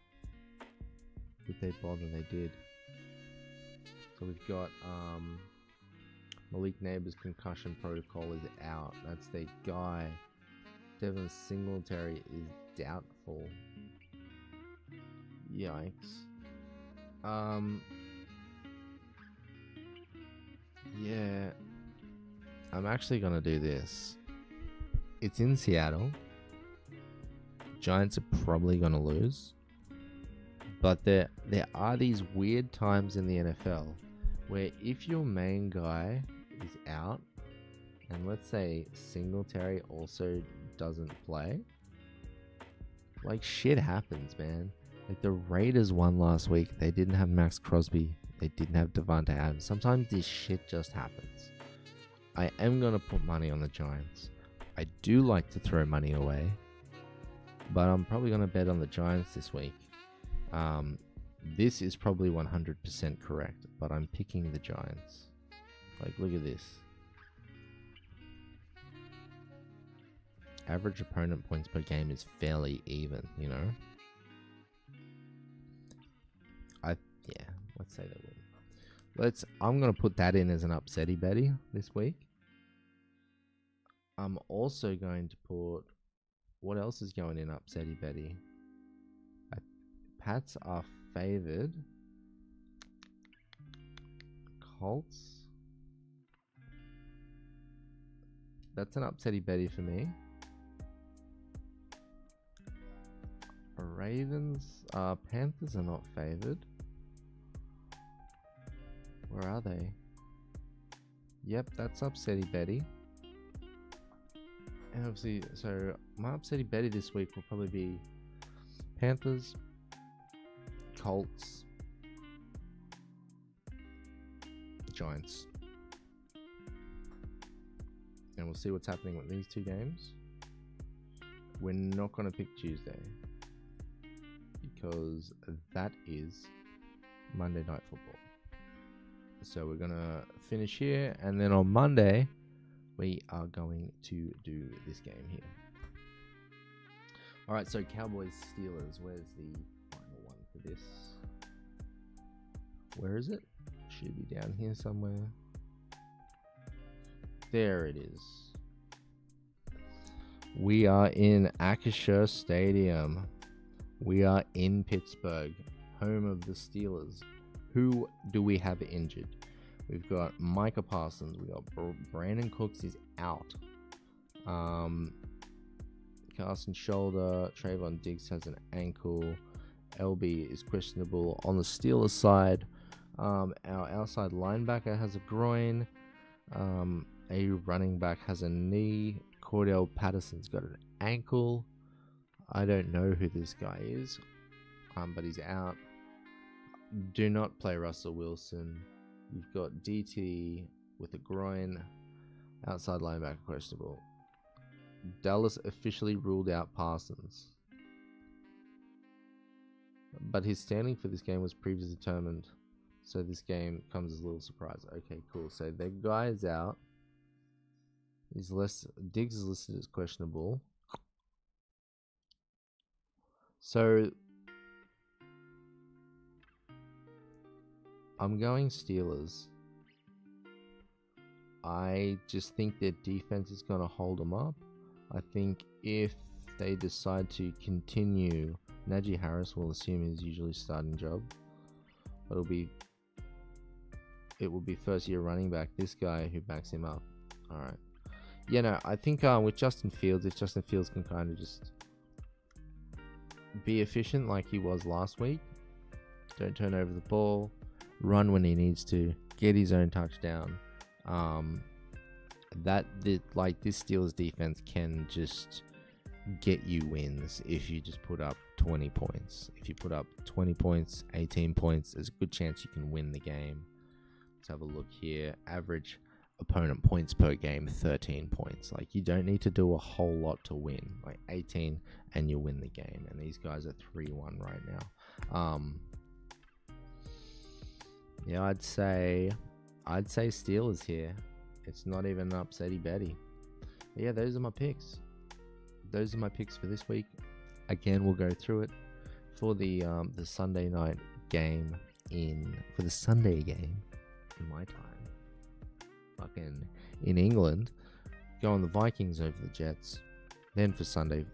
Did they bother? They did. So we've got Malik Neighbors' concussion protocol is out. That's their guy. Devin Singletary is doubtful. Yikes. Yeah. I'm actually gonna do this. It's in Seattle. Giants are probably going to lose. But there are these weird times in the NFL where if your main guy is out, and let's say Singletary also doesn't play, like, shit happens, man. Like, the Raiders won last week. They didn't have Max Crosby. They didn't have Devontae Adams. Sometimes this shit just happens. I am going to put money on the Giants. I do like to throw money away, but I'm probably going to bet on the Giants this week. This is probably 100% correct, but I'm picking the Giants. Like, look at this. Average opponent points per game is fairly even, you know? Yeah, let's say they win. I'm going to put that in as an upsetty betty this week. I'm also going to put... What else is going in upsetty betty? Pats are favored. Colts. That's an upsetty betty for me. Ravens. Panthers are not favored. Where are they? Yep, that's upsetty betty. And obviously, so my upsetty betty this week will probably be Panthers, Colts, Giants. And we'll see what's happening with these two games. We're not going to pick Tuesday because that is Monday Night Football. So we're going to finish here, and then on Monday we are going to do this game here. Alright, so Cowboys Steelers. Where's the final one for this? Where is it? Should be down here somewhere. There it is. We are in Acrisure Stadium. We are in Pittsburgh, home of the Steelers. Who do we have injured? We've got Micah Parsons. We got Brandon Cooks is out. Carson shoulder. Trayvon Diggs has an ankle. LB is questionable. On the Steelers side, our outside linebacker has a groin. A running back has a knee. Cordell Patterson's got an ankle. I don't know who this guy is, but he's out. Do not play Russell Wilson. You've got DT with a groin. Outside linebacker questionable. Dallas officially ruled out Parsons, but his standing for this game was previously determined, so this game comes as a little surprise. Okay, cool. So the guy is out. Diggs is listed as questionable. So I'm going Steelers. I just think their defense is going to hold them up. I think if they decide to continue, Najee Harris will assume his usually starting job. But it will be first year running back, this guy who backs him up. Alright. Yeah, no, I think with Justin Fields, if Justin Fields can kind of just be efficient like he was last week, don't turn over the ball, run when he needs to, get his own touchdown. This Steelers defense can just get you wins if you just put up 20 points. If you put up 20 points, 18 points, there's a good chance you can win the game. Let's have a look here. Average opponent points per game, 13 points. Like, you don't need to do a whole lot to win. Like 18 and you win the game. And these guys are 3-1 right now. Yeah, I'd say Steelers here. It's not even an upsetty Betty. But yeah, those are my picks. Those are my picks for this week. Again, we'll go through it for the Sunday night game for the Sunday game in my time. Fucking in England, going the Vikings over the Jets. Then for Sunday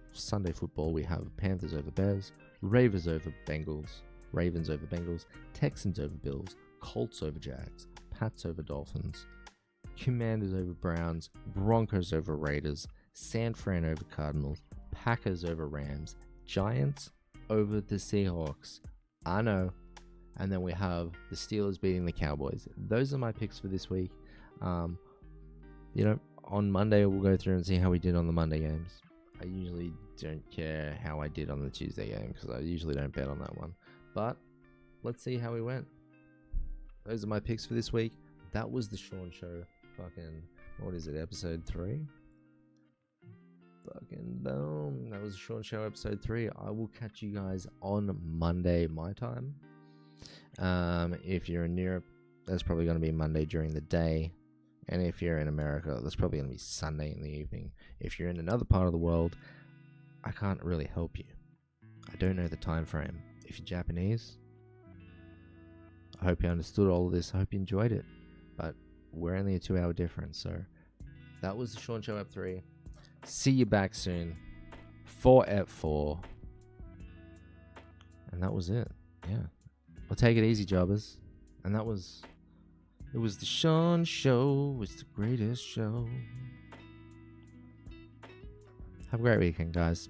football, we have Panthers over Bears, Ravens over Bengals, Texans over Bills, Colts over Jags, Pats over Dolphins, Commanders over Browns, Broncos over Raiders, San Fran over Cardinals, Packers over Rams, Giants over the Seahawks. I know. And then we have the Steelers beating the Cowboys. Those are my picks for this week. On Monday we'll go through and see how we did on the Monday games. I usually don't care how I did on the Tuesday game because I usually don't bet on that one. But let's see how we went. Those are my picks for this week. That was the Sean Show. Fucking, what is it, episode 3? Fucking boom. That was the Sean Show episode 3. I will catch you guys on Monday, my time. If you're in Europe, that's probably going to be Monday during the day. And if you're in America, that's probably going to be Sunday in the evening. If you're in another part of the world, I can't really help you. I don't know the time frame. If you're Japanese, I hope you understood all of this. I hope you enjoyed it. But we're only a 2-hour difference. So that was the Sean Show Ep 3. See you back soon for Ep 4. And that was it. Yeah. Well, take it easy, jobbers. And it was the Sean Show. It's the greatest show. Have a great weekend, guys.